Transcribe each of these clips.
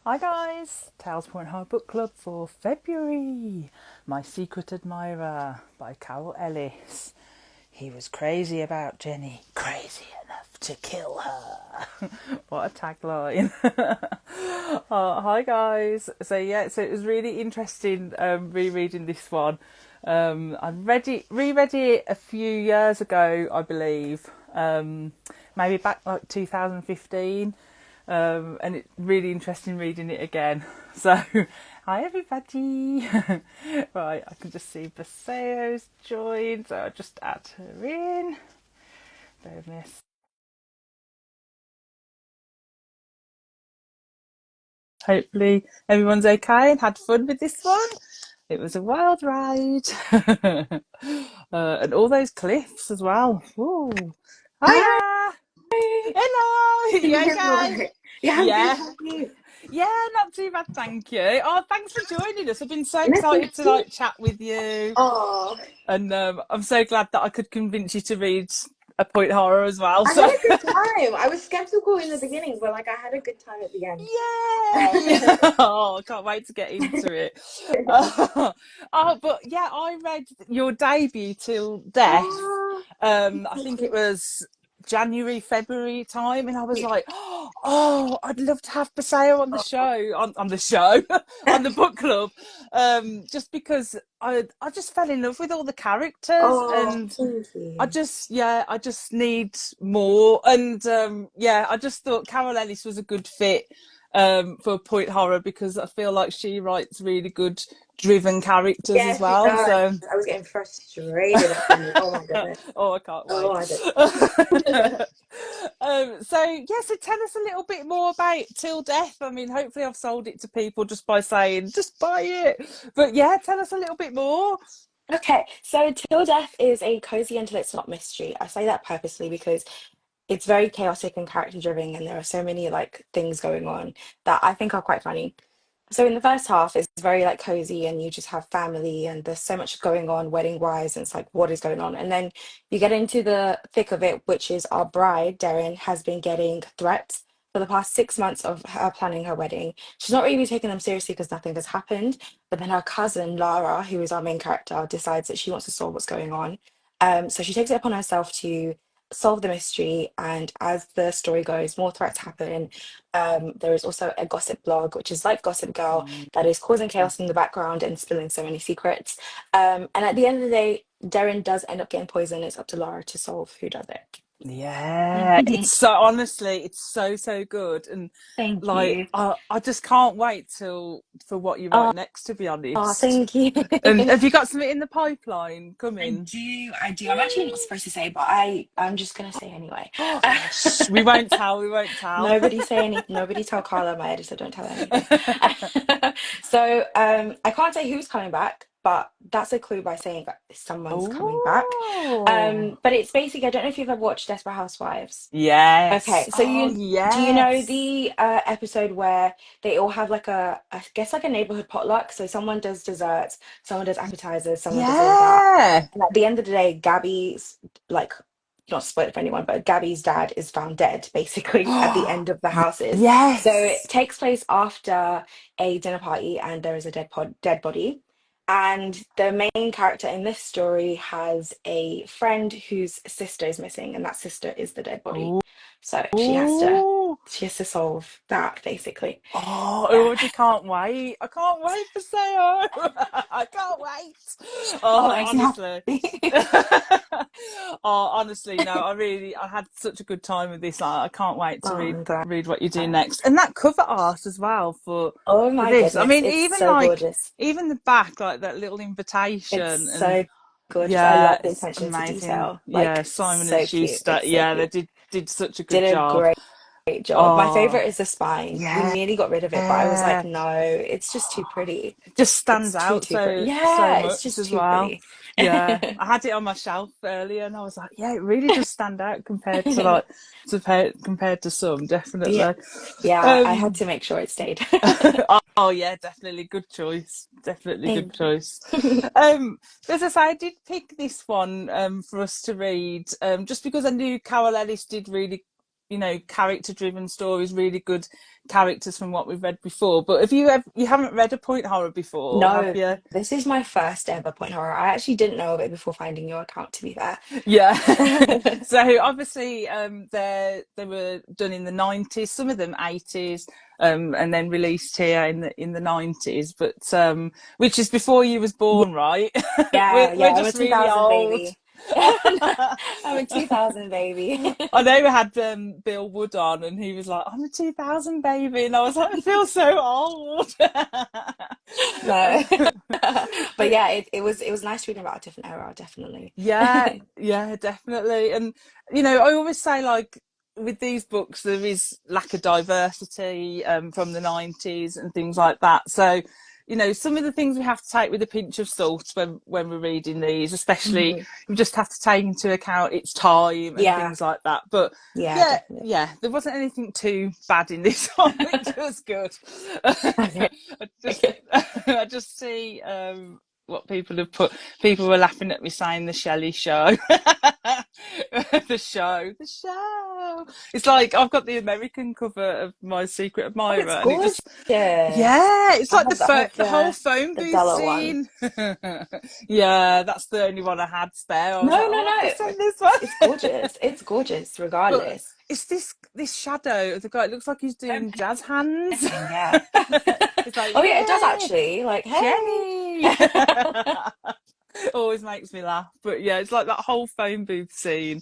Hi guys, Tales Point High Book Club for February. My Secret Admirer by Carol Ellis. He was crazy about Jenny, crazy enough to kill her. What a tagline. Hi guys. So it was really interesting rereading this one. Reread it a few years ago, I believe. Maybe back like 2015. And it's really interesting reading it again. So, hi everybody. Right, I can just see Busayo's joined, so I'll just add her in. Bear with me. Hopefully everyone's okay and had fun with this one. It was a wild ride. And all those cliffs as well. Ooh. Hi. Hiya! Hello! Can You you hear me all okay? right? Yeah, I'm good. Yeah. How are you? Yeah, not too bad, thank you. Oh, thanks for joining us. I've been so No, thank excited to you. like chat with you, Oh, and I'm so glad that I could convince you to read A Point Horror as well. I had So, a good time. I was skeptical in the beginning, but like I had a good time at the end. yay! Oh, I can't wait to get into it. But yeah, I read your debut Till Death. Oh, I so think it cute. was January, February time, and I was like, oh, I'd love to have Busayo on the show, on the show, on the book club, just because I just fell in love with all the characters, Oh, and thank you. I just need more, and yeah, I just thought Carol Ellis was a good fit for Point Horror because I feel like she writes really good driven characters as Yeah, she well. does. So I was getting frustrated at times. Oh my goodness. oh, I can't Oh wait. my goodness. So yeah, so tell us a little bit more about Till Death. I mean, hopefully I've sold it to people just by saying just buy it. But yeah, tell us a little bit more. Okay, so Till Death is a cozy until it's not mystery. I say that purposely because it's very chaotic and character driven, and there are so many like things going on that I think are quite funny. So in the first half, it's very like cozy, and you just have family, and there's so much going on wedding wise, and it's like what is going on, and then you get into the thick of it, which is our bride Darren has been getting threats for the past 6 months of her planning her wedding. She's not really taking them seriously because nothing has happened, but then her cousin Lara, who is our main character, decides that she wants to solve what's going on. So she takes it upon herself to solve the mystery, and as the story goes, more threats happen. There is also a gossip blog, which is like Gossip Girl, that is causing chaos in the background and spilling so many secrets. And at the end of the day, Darren does end up getting poisoned. It's up to Lara to solve who does Yeah, it's it. so honestly, it's so good, and Thank like you. I just can't wait till for what you write Oh, next. To be oh, honest, thank you. and have you got something in the pipeline I coming? do, I do. I'm actually not supposed to say, but I'm just gonna say anyway. Oh, shh, we won't tell. We won't tell. Nobody say anything. Nobody tell Carla, my editor, don't tell her anything. So I can't say who's coming back, but that's a clue by saying that someone's coming back. Oh, But it's basically, I don't know if you've ever watched Desperate Housewives. yes. Okay, so Oh, do you know yes. the episode where they all have like I guess like a neighborhood potluck? So someone does desserts, someone does appetizers, someone does all of that. Yeah. And at the end of the day, Gabby's like, not spoiled for anyone, but Gabby's dad is found dead basically at the end of the houses. So it Yes. takes place after a dinner party, and there is a dead body. And the main character in this story has a friend whose sister is missing, and that sister is the dead body. So Oh. she has to solve that basically. Oh, I Yeah. already can't wait. I can't wait for Sayo. I can't wait. Oh, Oh, makes me honestly. happy. Oh, honestly, no, I had such a good time with this. I can't wait to Oh, I'm glad. read what you do next. And that cover art as well Oh for my this. I goodness, mean, it's even so like gorgeous. even the back, like that little It's invitation and so gorgeous. I yeah, love the it's attention to amazing. detail. Yeah, Like, Simon and so cute. Schuster. It's so Yeah, they cute. did such a good Did a job. great job. My Oh, favorite is the spine. We yeah. nearly got rid of it, but I was like, no, it's just too pretty. It just It's stands out too pretty. so Yeah, it's much just as too well. pretty. Yeah, I had it on my shelf earlier, and I was like, yeah, it really does stand out compared to like compared to some, Yeah, definitely. yeah, I had Um, to make sure it stayed. oh yeah, definitely good choice. Definitely good Thank you. choice. As I say, I did pick this one for us to read just because I knew Carol Ellis did really character driven stories, really good characters from what we've read before. But you haven't read a point horror before, have No, you? this is my first ever point horror. I actually didn't know of it before finding your account, to be fair. Yeah. So obviously, they were done in the 90s, some of them 80s, and then released here in the 90s. But which is before you was Yeah, born, right? yeah, We're yeah. I'm a just really 2000 old. baby. I'm a 2000 baby. I know we had Bill Wood on, and he was like, "I'm a 2000 baby," and I was like, "I feel so old." No. But But yeah, it was nice reading about a different era, definitely. yeah, yeah, definitely. And I always say, like, with these books, there is lack of diversity from the 90s and things like that. So, some of the things we have to take with a pinch of salt when we're reading these, especially Mhm. we just have to take into account its time and Yeah, things like that. But yeah, yeah, definitely. yeah, there wasn't anything too bad in this one, which was good. Okay. I just I just see what people have put. People were laughing at me saying the Shelley show. The show. It's like I've got the American cover of My Secret Oh, it's Admirer, and it gorgeous. just, yeah, it's like I have the whole phone the booth Della one. scene. Yeah, that's the only one I had spare. I was No, like, no, oh, I have to no. send this one. It's gorgeous. It's gorgeous, But regardless. it's this shadow of the guy. It looks like he's So doing jazz hands. menacing, yeah. It's like, Oh yeah, it does yeah, actually. Like, hey. Jenny. Always makes me laugh. But yeah, it's like that whole phone booth scene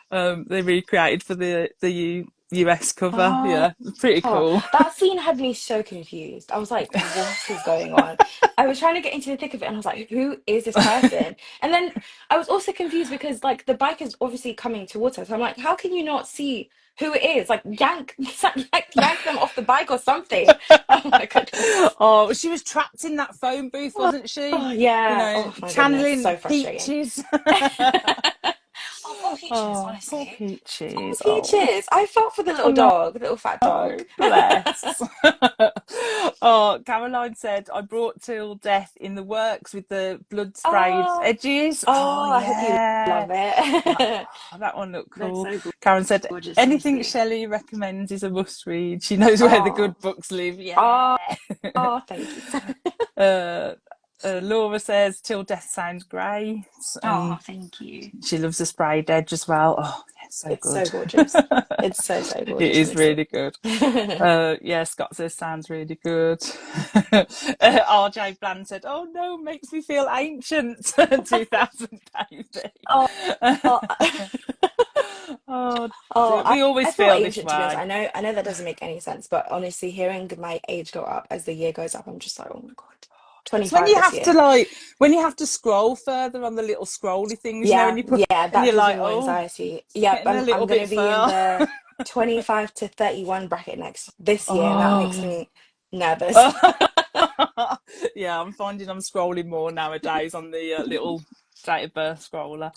they recreated for the US cover. Oh, Yeah, pretty cool. that scene had me so confused. I was like, what is going on? I was trying to get into the thick of it and I was like, who is this person? And then I was also confused because like the bike is obviously coming towards us. I'm like, how can you not see who it is? Like yank them off the bike or something. Oh my goodness. Oh, she was trapped in that phone booth, Oh, wasn't she? oh, yeah. Oh my goodness. Channeling So frustrating. Peaches. Oh, poor Peaches, Oh, poor honestly. Poor Peaches. Oh, Peaches. I felt for the I little know. dog, the little fat dog. Bless. Oh, Caroline said, I brought Till Death in the works with the blood sprayed Oh, edges. Oh, oh, I hope you yeah. love That, it. that one looked They're cool. so Karen said, gorgeous, anything honestly. Shelley recommends is a must read. She knows where the Oh, good books live. Yeah. oh, oh, thank you. uh, Laura says, Till Death sounds great. Oh, And thank you. she loves the sprayed edge as well. Oh, yeah, so It's so good. gorgeous. It's so, so It gorgeous, is honestly. really good. Yeah, Scott says sounds really good. RJ Bland said, "Oh no, makes me feel ancient." 2000 Oh, oh, baby. Oh, oh, dear. We I always feel feel this ancient to be honest. way. I know that doesn't make any sense, but honestly, hearing my age go up as the year goes up, I'm just like, oh my God, It's when 25 you this have to year. when you have to scroll further on the little scrolly things, Yeah, when you put, yeah, and that you're gives me like, more oh, anxiety. it's Yep, getting a I'm little gonna bit be in far. the 25 to 31 bracket next this year, and that makes Oh. me nervous. Yeah, I'm finding I'm scrolling more nowadays on the little date of birth scroller.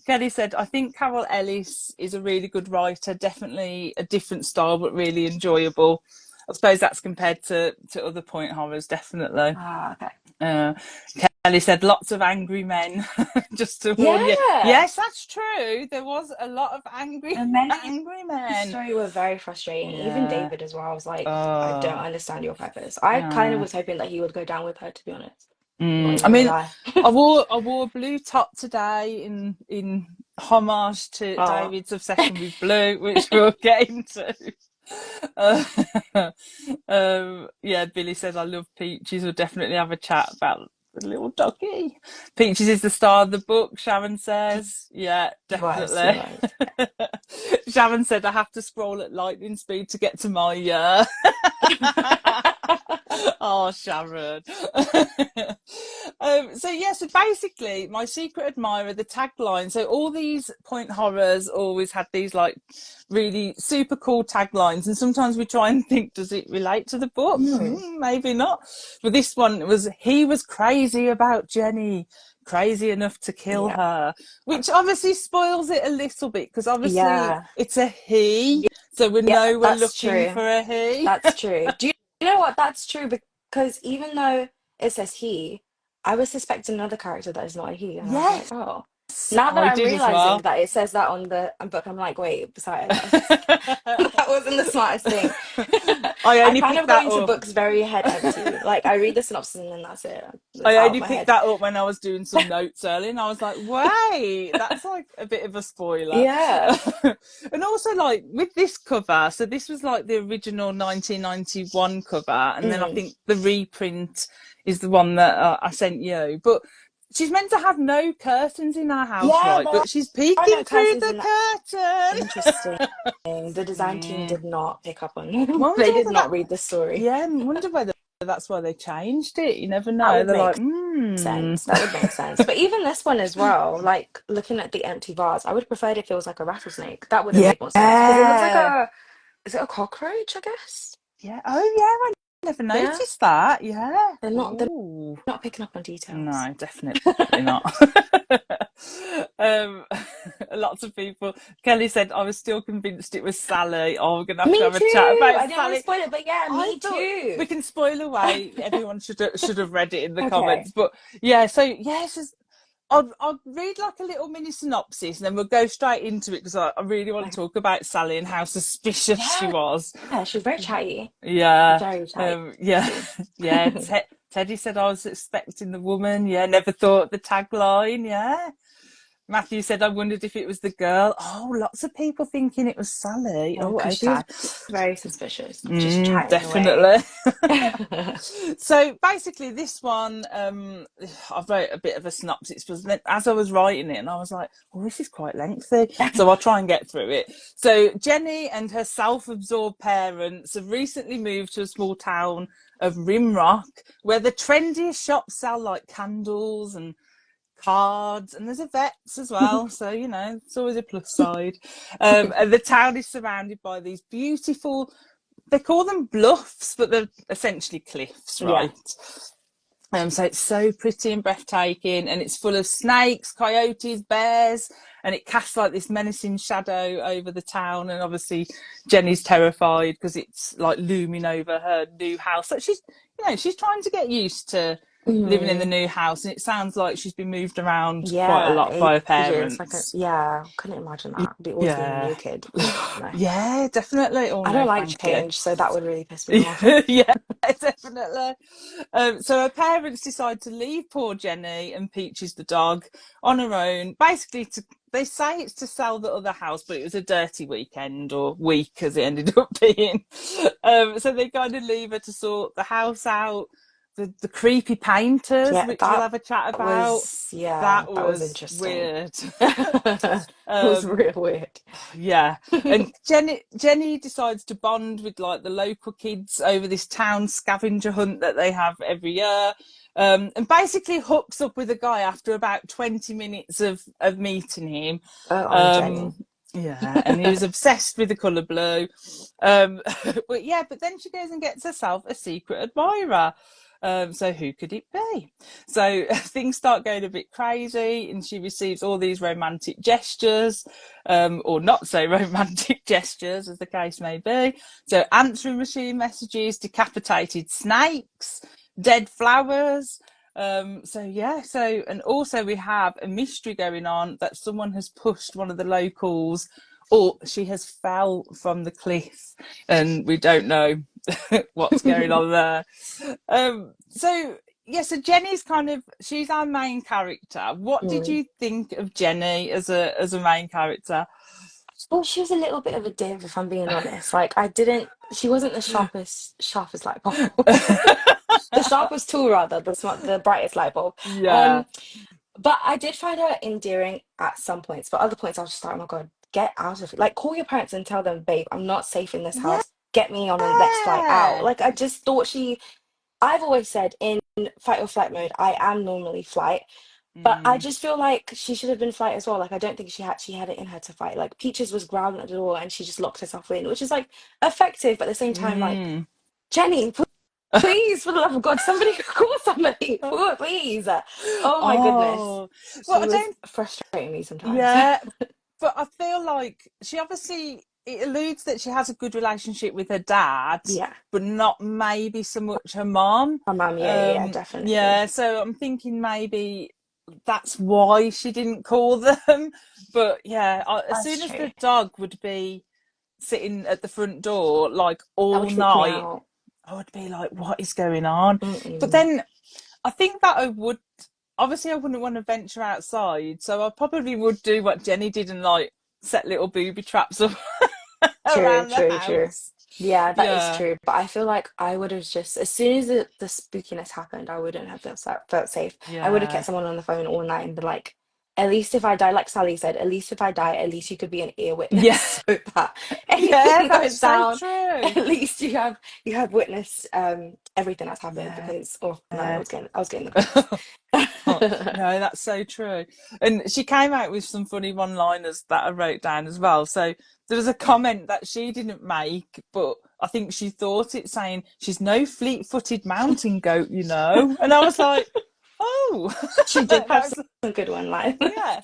Kelly said, I think Carol Ellis is a really good writer, definitely a different style, but really enjoyable. I suppose that's compared to other point horrors, definitely. Ah, okay. Uh, Kelly said, lots of angry men, just to warn you. Yeah, Yes, that's true. There was a lot of angry, the men in angry this men. story were very frustrating. Even Yeah. David as well. I was like, I don't Oh, understand your purpose. I kind of yeah. was hoping that he would go down with her, to be honest. Not Mm, I even gonna mean, lie. I wore a blue top today in homage to Oh, David's obsession with blue, which we'll get into. Uh, yeah, Billy says I love Peaches. We'll definitely have a chat about the little doggy. Peaches is the star of the book. Sharon says, yeah, he was, he definitely. was. Sharon said I have to scroll at lightning speed to get to my Oh, Sharon. So yeah, so basically, My Secret Admirer, the tagline. So all these point horrors always had these like really super cool taglines, and sometimes we try and think, does it relate to the book? Hmm. Maybe not. But this one was, he was crazy about Jenny, crazy enough to kill Yeah, her, which obviously spoils it a little bit because obviously yeah, it's a he, yeah, so we yeah, know we're that's looking true. for a he. That's true. You know what? That's true because even though it says he, I was suspecting another character that is not a he, and I was like, Yes, oh. Yes, Now that I I'm did as realizing well. that it says that on the book, I'm like, wait, Busayo, that wasn't the smartest thing. I I only kind picked of go that into up. books very head empty. Like I read the synopsis and then that's it. It's I out of only my picked head. that up when I was doing some notes earlier, and I was like, "Wait, that's like a bit of a spoiler." Yeah. And also, like with this cover, so this was like the original 1991 cover, and then I Mm. think the reprint is the one that I sent you. But she's meant to have no curtains in her house, Yeah, right? there But she's are peeking no through curtains the in that. curtain. Interesting. The design team Mm. did not pick up on. Wonder They did whether that. not read the story. Yeah, wonder whether that's why they changed it. You never That know. would They're make like, hmm. sense. That would make sense. But even this one as well, like looking at the empty vase, I would prefer it if it was like a rattlesnake. That would have Yeah. made more sense because it looks like a, is it a cockroach, I guess? Yeah. Oh, yeah. I never Yeah. noticed that. Yeah. They're Oh, not picking up on details. no, definitely not. um, lots of people. Kelly said I was still convinced it was Sally. Oh, we're gonna have to Me have a chat too. about I didn't want to Sally. spoil it, but yeah, I me thought we too. can spoil away. Everyone should have read it in the Okay. comments. But yeah, so yes, I'll read like a little mini synopsis and then we'll go straight into it because I really want to Okay. talk about Sally and how suspicious she Yeah, was. yeah, she was very chatty. Yeah, Very chatty. yeah, yeah. Teddy said I was expecting the woman. Yeah, never thought the tagline. Yeah. Matthew said I wondered if it was the girl. Oh, lots of people thinking it was Sally. Yeah, Oh, because she okay. was very suspicious, just chatting away. Definitely. So basically, this one, I wrote a bit of a synopsis because as I was writing it, and I was like, "Oh, this is quite lengthy," so I'll try and get through it. So Jenny and her self-absorbed parents have recently moved to a small town of Rimrock, where the trendiest shops sell like candles and cards, and there's a vets as well, so you know it's always a plus side. And the town is surrounded by these beautiful, they call them bluffs, but they're essentially cliffs, Yeah. right? So it's so pretty and breathtaking, and it's full of snakes, coyotes, bears, and it casts like this menacing shadow over the town. And obviously, Jenny's terrified because it's like looming over her new house. So she's trying to get used to living in the Mm. new house, and it sounds like she's been moved around quite a Yeah, lot by her ages. Like, parents. yeah, couldn't imagine that. Be always being a Yeah, new kid. Ooh, no. yeah, definitely. Oh I no, don't like thank you. change, so that would really piss me off. Yeah, definitely. So her parents decide to leave poor Jenny and Peaches the dog on her own. Basically, they say it's to sell the other house, but it was a dirty weekend or week as it ended up being. So they kind of leave her to sort the house out. The creepy painters, Yeah, which we'll have a chat about. yeah, That that was was interesting. weird. It was um, real weird. yeah, and Jenny decides to bond with like the local kids over this town scavenger hunt that they have every year, and basically hooks up with a guy after about 20 minutes of meeting him. Oh, on Um, Jenny. yeah, and he was obsessed with the colour blue. But yeah, but then she goes and gets herself a secret admirer. So who could it be? So things start going a bit crazy, and she receives all these romantic gestures, or not so romantic gestures, as the case may be. So answering machine messages, decapitated snakes, dead flowers. And also we have a mystery going on that someone has pushed one of the locals, or she has fell from the cliff, and we don't know what's going on there. So Jenny's she's our main character. What did Mm. you think of Jenny as a main character? Well, she was a little bit of a div, if I'm being honest. Like, she wasn't the sharpest light bulb. The sharpest tool, rather, the brightest light bulb. Yeah. Um, but I did find her endearing at some points. But other points, I was just like, oh my God, get out of it. Like, call your parents and tell them, babe, I'm not safe in this Yeah. house. Get me on the next flight out. Like, I just thought I've always said in fight or flight mode, I am normally flight. But I Mm, just feel like she should have been flight as well. Like I don't think she had it in her to fight. Like Peaches was growling at the door and she just locked herself in, which is like effective, but at the same time, like mm. Jenny, please, for the love of God, somebody call somebody, please. Oh my goodness, Oh, well, she I was don't. frustrating me sometimes. Yeah, but I feel like she obviously, it alludes that she has a good relationship with her dad, Yeah, but not maybe so much her mom. my mum, yeah, Yeah, definitely. so I'm thinking maybe. that's why she didn't call them. But yeah, as That's soon as true. the dog would be sitting at the front door like That all would freak me night, out. I would be like, what is going on? But Mm-mm. then I think that I would, obviously, I wouldn't want to venture outside. So I probably would do what Jenny did and like set little booby traps up True, around the true, true. house. Yeah, that is Yeah. true. But I feel like I would have just, as soon as the spookiness happened, I wouldn't have felt safe. I would have kept Yeah. someone on the phone all night and be like, at least if I die, like Sally said, at least if I die, at least you could be an ear Yeah. witness so that Yeah, anything that's goes so down, true. at least you have witnessed everything that's happened Yeah. because oh no, Yeah. I was getting the creeps. No, that's so true. And she came out with some funny one-liners that I wrote down as well. So there was a comment that she didn't make, but I think she thought it, saying she's no fleet-footed mountain goat, you know. And I was like, oh, She did have that's some good one line. yeah.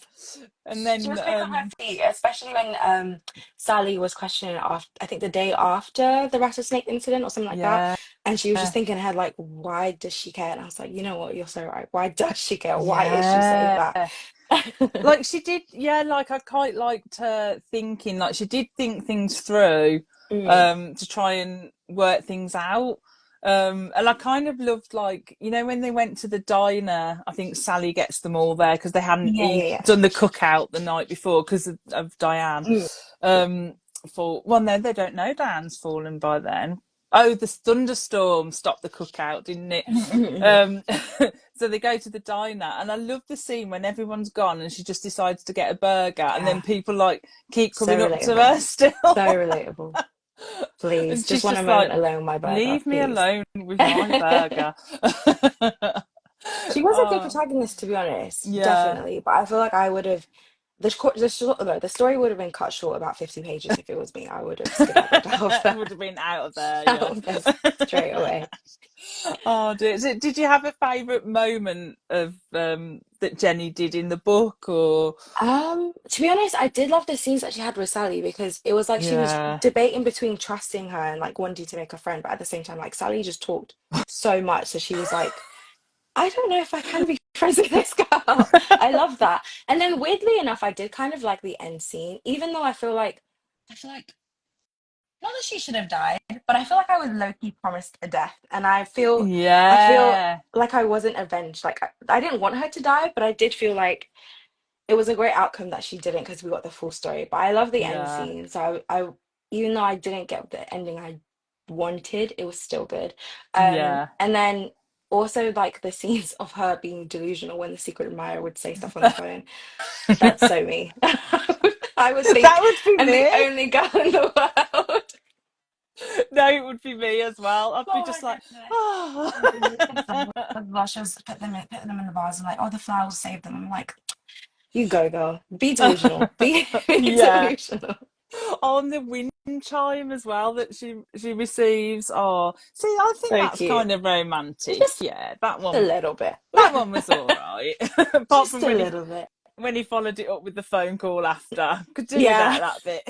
And She then was quick on her feet, especially when Sally was questioning after, I think the day after the rattlesnake incident or something like that. yeah, And she was just thinking ahead, like, why does she care? And I was like, you know what, you're so right. Why does she care? Why is she saying that? yeah. Like she did, yeah, like I quite liked her thinking, like she did think things through, Mm. to try and work things out. And I kind of loved, like, you know, when they went to the diner, I think Sally gets them all there because they hadn't Yeah, yeah, yeah. done the cookout the night before because of Diane. Mm. Um, for well, no, they don't know Diane's fallen by then. Oh, the thunderstorm stopped the cookout, didn't it? Um, so they go to the diner, and I love the scene when everyone's gone and she just decides to get a burger, and then Yeah, people like keep so coming up to relatable. her still, So relatable. Please, and just she's want a just moment like, alone, my burger, "Leave me please. alone with my burger." She was a good Oh, protagonist, to be honest, yeah, definitely. But I feel like I would have the story would have been cut short about 50 pages if it was me. I would have skedaddled out of would there, have been out of there. out Yeah. of there straight away. Oh dear. Did you have a favourite moment of that Jenny did in the book, or To be honest, I did love the scenes that she had with Sally because it was like she was yeah, debating between trusting her and like wanting to make a friend, but at the same time, like Sally just talked so much. So she was like, I don't know if I can be friends with this girl. I love that. And then weirdly enough, I did kind of like the end scene, even though I feel like not that she should have died, but I feel like I was low-key promised a death. And I feel yeah, like I wasn't avenged. Like I didn't want her to die, but I did feel like it was a great outcome that she didn't because we got the full story. But I love the end yeah, scene. So I even though I didn't get the ending I wanted, it was still good. yeah. And then also like the scenes of her being delusional when the secret admirer would say stuff on the phone. That's so me. I would That think would be I'm the me. only girl in the world. No, it would be me as well. I'd be Oh my just like, goodness. oh. And the kids, the blushes, putting them in the vase and like, oh, the flowers saved them. I'm like, you go, girl. Be delusional. Be Yeah. delusional. On the wind chime as well that she receives. Oh, see, I think So that's cute. kind of romantic. Just Yeah, a little bit. that one was all right. Apart Just from a little bit. when he followed it up with the phone call after, could do Yeah. without that bit.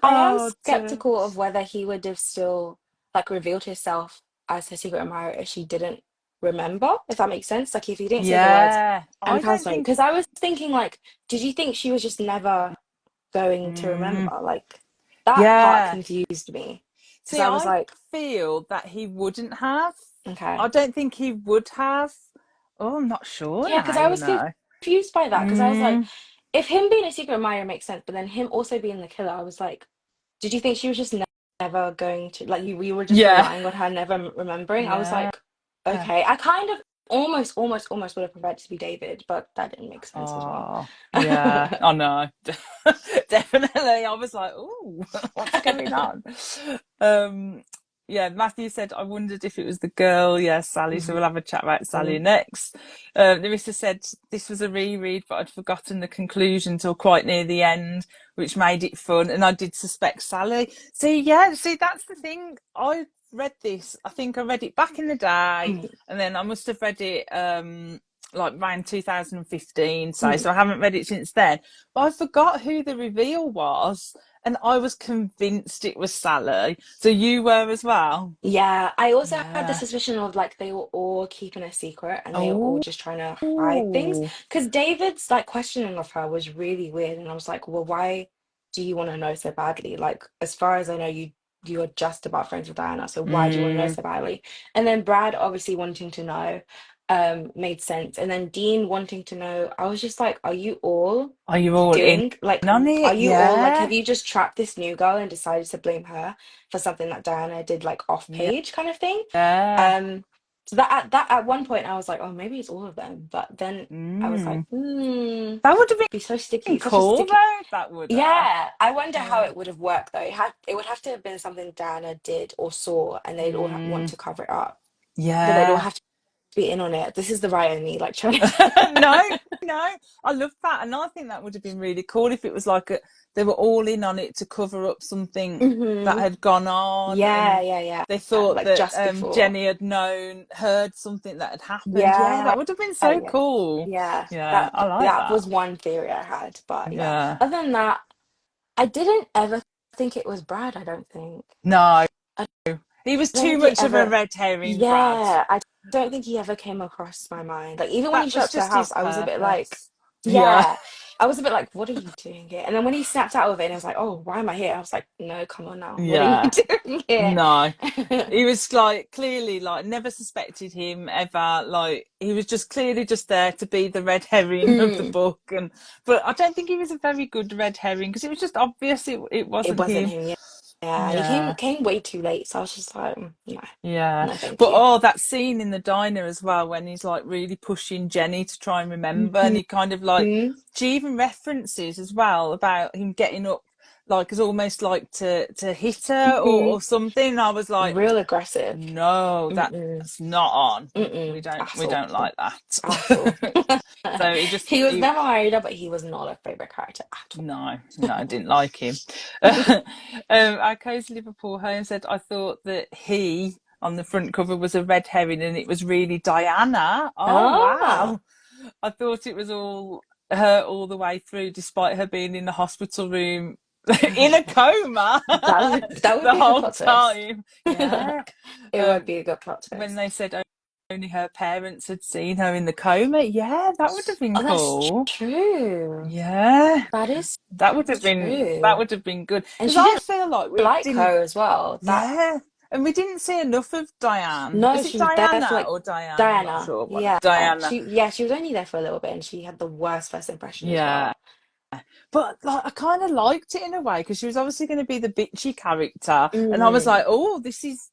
I am Oh dear. skeptical of whether he would have still like revealed himself as her secret admirer if she didn't remember, if that makes sense. Like if he didn't say the words, Yeah, I'm I don't counseling. think. Because I was thinking like, did you think she was just never going to Mm, remember? Like that part yeah. confused me. Because See, I was I like, feel that he wouldn't have. okay. I don't think he would have. Oh, I'm not sure Yeah, because now, I you was know. confused by that. Because I was like, Mm, if him being a secret admirer makes sense, but then him also being the killer, I was like, did you think she was just never going to like we were just yeah, relying on her never remembering? I was yeah. like, okay. I kind of almost would have preferred to be David, but that didn't make sense as well. Oh, yeah. I know. Definitely. I was like, "Ooh, what's going on?" Um, yeah, Matthew said, I wondered if it was the girl. Yeah, Sally. So Mhm. we'll have a chat about Sally Mhm. next. Larissa said this was a reread, but I'd forgotten the conclusion till quite near the end, which made it fun. And I did suspect Sally. See, yeah, see, that's the thing. I read this. I think I read it back in the day, Mhm. and then I must have read it like around 2015, so Mhm. I haven't read it since then. But I forgot who the reveal was, and I was convinced it was Sally. So you were as well? Yeah, I also had the Yeah. suspicion of like they were all keeping a secret and they were all Oh. just trying to hide things. Because David's like questioning of her was really weird, and I was like, well, why do you want to know so badly? Like, as far as I know, you're just about friends with Diana, so why do you want to know Mm. so badly? And then Brad obviously wanting to know, made sense. And then Dean wanting to know, I was just like, are you all Are you all in doing like on are it? you all like Yeah. have you just trapped this new girl and decided to blame her for something that Diana did like off Yeah. page kind of thing? Yeah. Um, so that at one point I was like, oh, maybe it's all of them. But then I was like, Mm. hmm, That would have be so sticky, been such a cool sticky. though. That would have. Yeah, I wonder how Yeah. it would have worked though. It would have to have been something Diana did or saw, and they'd all want Mm. to cover it up. So they'd all Yeah. have to be in on it. This is the writer in me, like trying to. No, no, I love that, and I think that would have been really cool if it was like they were all in on it to cover up something that Hmm. had gone on, Yeah, and yeah, yeah. they thought Like that just before. Jenny had heard something that had happened. Yeah, Yeah, that would have been so yeah, cool. yeah. Yeah, That I like that that. was one theory I had, but yeah. Yeah, Other than that, I didn't ever think it was Brad, I don't think. no, I he was don't too think it much of a ever, red herring, Brad. yeah, I don't think he ever came across my mind. Like even when he That showed was up to the just house, his I was a bit like, purpose. Yeah, yeah, I was a bit like, what are you doing here? And then when he snapped out of it and I was like, oh, why am I here? I was like, no, come on now, what are you yeah, doing here? no. He was like clearly like never suspected him ever. Like he was just clearly just there to be the red herring of the Mm, book, and but I don't think he was a very good red herring because it was just obvious it it wasn't wasn't him. him, yeah. Yeah, and he came Yeah, came way too late, so I was just like, no, yeah. no, thank But you. oh, that scene in the diner as well when he's like really pushing Jenny to try and remember, and Mhm. he kind of like she even references as well about him getting up like as almost like to hit her Mhm. or something. I was like, Real aggressive. no, Mm-mm. that's not on. We Mm-mm. don't At we all. don't like At all. that. So he just He was he never my idol, but he was not a favorite character at no, no, I didn't like him. all. Our Cozy Liverpool home said I thought that he on the front cover was a red herring and it was really Diana. Oh Ah, wow. I thought it was all her all the way through, despite her being in the hospital room in a coma that would the be a good whole plot twist. time. Yeah. It would Um, be a good plot when twist. they said only her parents had seen her in the coma, yeah, that would have been Oh, that's cool. true. Yeah, That is that true. would have been good And because she I didn't feel like we like didn't. her as well. That Yeah, and we didn't see enough of Diane. no, Is it she was there for Diana like or Diane? I'm not Diana. sure. What Yeah. Diana? She was only there for a little bit and she had the worst first impression as Yeah, well. but like I kind of liked it in a way because she was obviously going to be the bitchy character, and I was Mm. like, oh, this is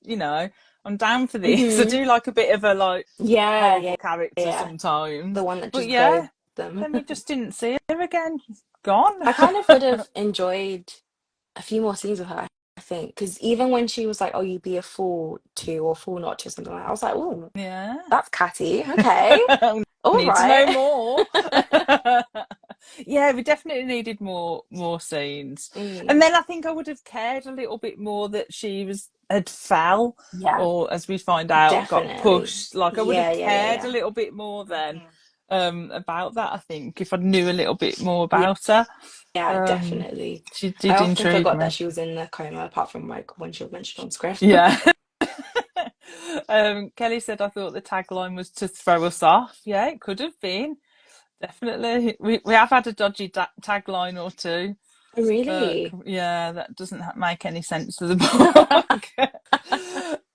I'm down for this. I Hmm. do like a bit of a like Yeah, horrible yeah, character yeah. The sometimes, one that but just yeah, goads them. then we just didn't see her again. Gone. I kind of would have enjoyed a few more scenes with her, I think, because even when she was like, "Oh, you'd be a fool to or fool not to," something like that, I was like, "Oh, Yeah. that's catty. Okay, all Need to know right." more. Yeah, we definitely needed more scenes. And Mm, then I think I would have cared a little bit more that she was had fell yeah, or as we find out got definitely. pushed. Like I would have Yeah, yeah, yeah, cared a yeah. little bit more then about that, I think, if I knew a little bit more Yeah, about her. yeah, Um definitely. she I did often intrigue forgot me. that she was in the coma, apart from like when she was mentioned on script. Yeah. Kelly said I thought the tagline was to throw us off. Yeah, it could have been. Definitely. We have had a dodgy tagline or two, but Really? yeah, that doesn't make any sense to the book.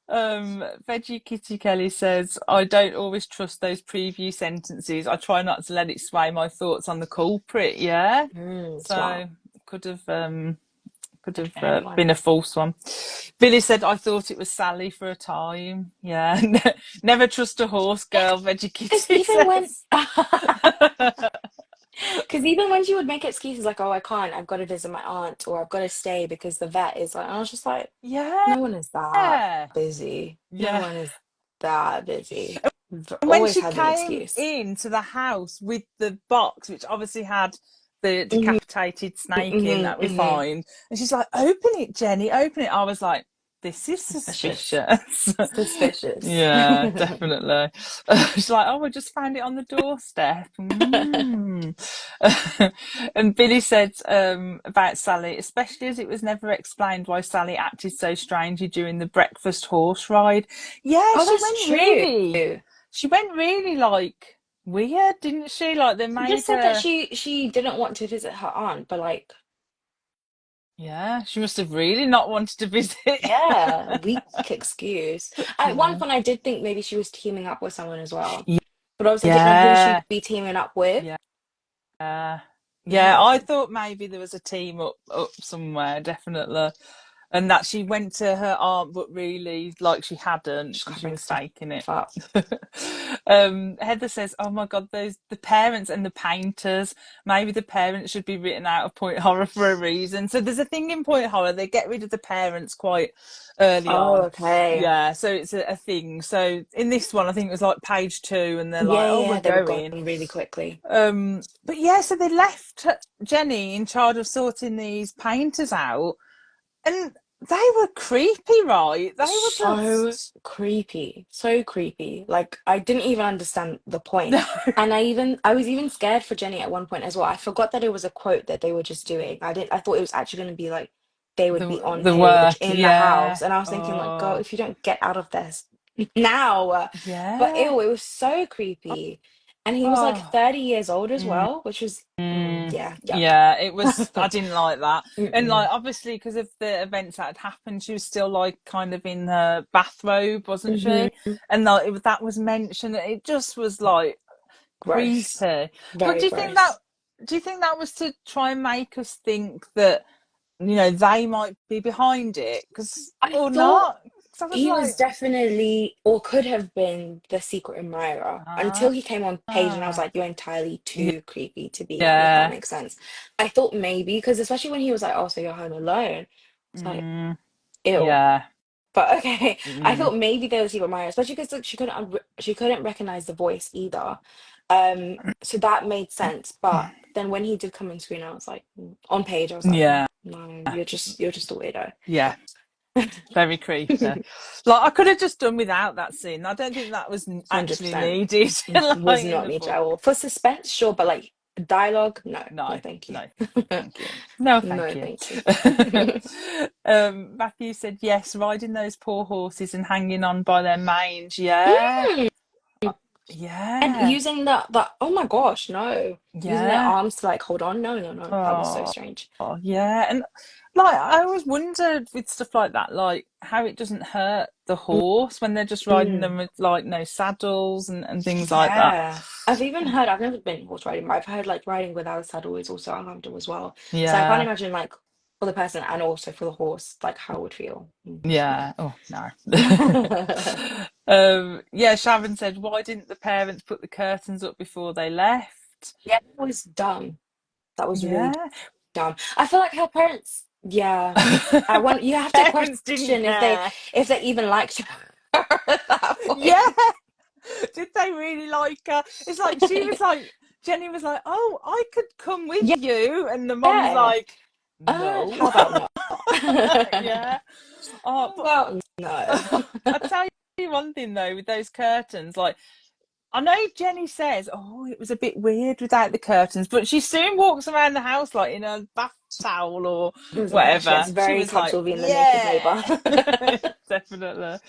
Veggie Kitty Kelly says, I don't always trust those preview sentences. I try not to let it sway my thoughts on the culprit. Yeah. Smart. So could have Definitely one. been a false one. Billy said, I thought it was Sally for a time. Yeah. Never trust a horse girl, Veggie Because Kitty even when, says. because even when she would make excuses like, "Oh, I can't. I've got to visit my aunt," or "I've got to stay because the vet is like," I was just like, Yeah. "No one is that busy. No Yeah. one is that busy." And when Always she has an came excuse. into the house with the box, which obviously had the Hmm. decapitated snake in Hmm. that we Hmm. find, and she's like, open it, Jenny, open it. I was like, this is Suspicious. suspicious. Suspicious. Yeah, definitely. She's like, oh, I just found it on the doorstep. Mm. And Billy said about Sally, especially as it was never explained why Sally acted so strangely during the breakfast horse ride. Yeah, Oh, that's true. she went really like weird, didn't she? Like they She just made said that her, she didn't want to visit her aunt, but like, yeah, she must have really not wanted to visit. yeah, weak excuse. At one Yeah. point, I did think maybe she was teaming up with someone as well, but obviously, I didn't know who she'd Yeah. be teaming up with. Yeah. Yeah, Yeah, I thought maybe there was a team up somewhere, definitely. And that she went to her aunt, but really, like she hadn't, just and she covering was stuff faking it. up. Heather says, "Oh my God, those the parents and the painters. Maybe the parents should be written out of Point Horror for a reason." So there's a thing in Point Horror; they get rid of the parents quite early Oh, on. okay. Yeah, so it's a thing. So in this one, I think it was like page 2, and they're Yeah, like, yeah, "Oh, we're yeah, they were gone going." really quickly. But yeah, so they left Jenny in charge of sorting these painters out, and they were creepy, right? They were So just creepy, so creepy. Like I didn't even understand the point. no, And I was even scared for Jenny at one point as well. I forgot that it was a quote that they were just doing. I thought it was actually going to be like they would be on the page work, in the yeah. house. And I was thinking like, girl, Oh, if you don't get out of this now. But yeah. ew, it was so creepy. And he was like Oh, 30 years old as mm, well, which was yeah, yeah. It was. I yuck. didn't like that, and Mm-mm. like obviously because of the events that had happened, she was still like kind of in her bathrobe, wasn't she? Hmm. And like that was mentioned. It just was like Gross. creepy. But Very gross. do you think that was to try and make us think that they might be behind it? Because I or thought not? Because I was he was like, definitely, or could have been, the secret admirer ah, until he came on page, and I was like, you're entirely yeah, too creepy to be him, if that yeah, makes sense. I thought maybe, because especially when he was like, oh, so you're home alone. It's like, mm, ew. yeah, But okay, I mm, thought maybe they were secret admirer, especially because like, she couldn't recognize the voice either. So that made sense. But then when he did come on screen, I was like, on page, I was like, yeah, no, you're just a weirdo. yeah. Very creepy. Like I could have just done without that scene. I don't think that was actually 100%. needed, Was like in not the needed at book. all. For suspense, sure, but like dialogue, no, no, No, thank you. no, thank you. No, thank No, you. thank you. Matthew said yes, riding those poor horses and hanging on by their manes. Yeah, Mm. Uh, And yeah, using the oh my gosh, no. Using their yeah. arms to like hold on. No, no, no. That was so Oh, strange. yeah. And like I always wondered with stuff like that, like how it doesn't hurt the horse when they're just riding Mm. them with like no saddles and things like that. Yeah. I've even heard, I've never been horse riding, but I've heard like riding without a saddle is also uncomfortable as well. So I can't Yeah, imagine like for the person and also for the horse, like how it would feel. yeah. Oh no. Yeah, Yeah, Sharon said, why didn't the parents put the curtains up before they left? that was dumb. That was really Yeah. dumb. I feel like her parents, yeah. I want you have to Parents didn't question care. if they even liked her at that Yeah. point. Did they really like her? It's like she was like Jenny was like, "Oh, I could come with you," and the mom's Yeah. like, "No." How about not? Yeah. Oh, How but about no? I tell you one thing though, with those curtains, like I know Jenny says, "Oh, it was a bit weird without the curtains," but she soon walks around the house like in a bath towel or She gets whatever. She very was like, comfortable being the naked neighbor. "Yeah, definitely."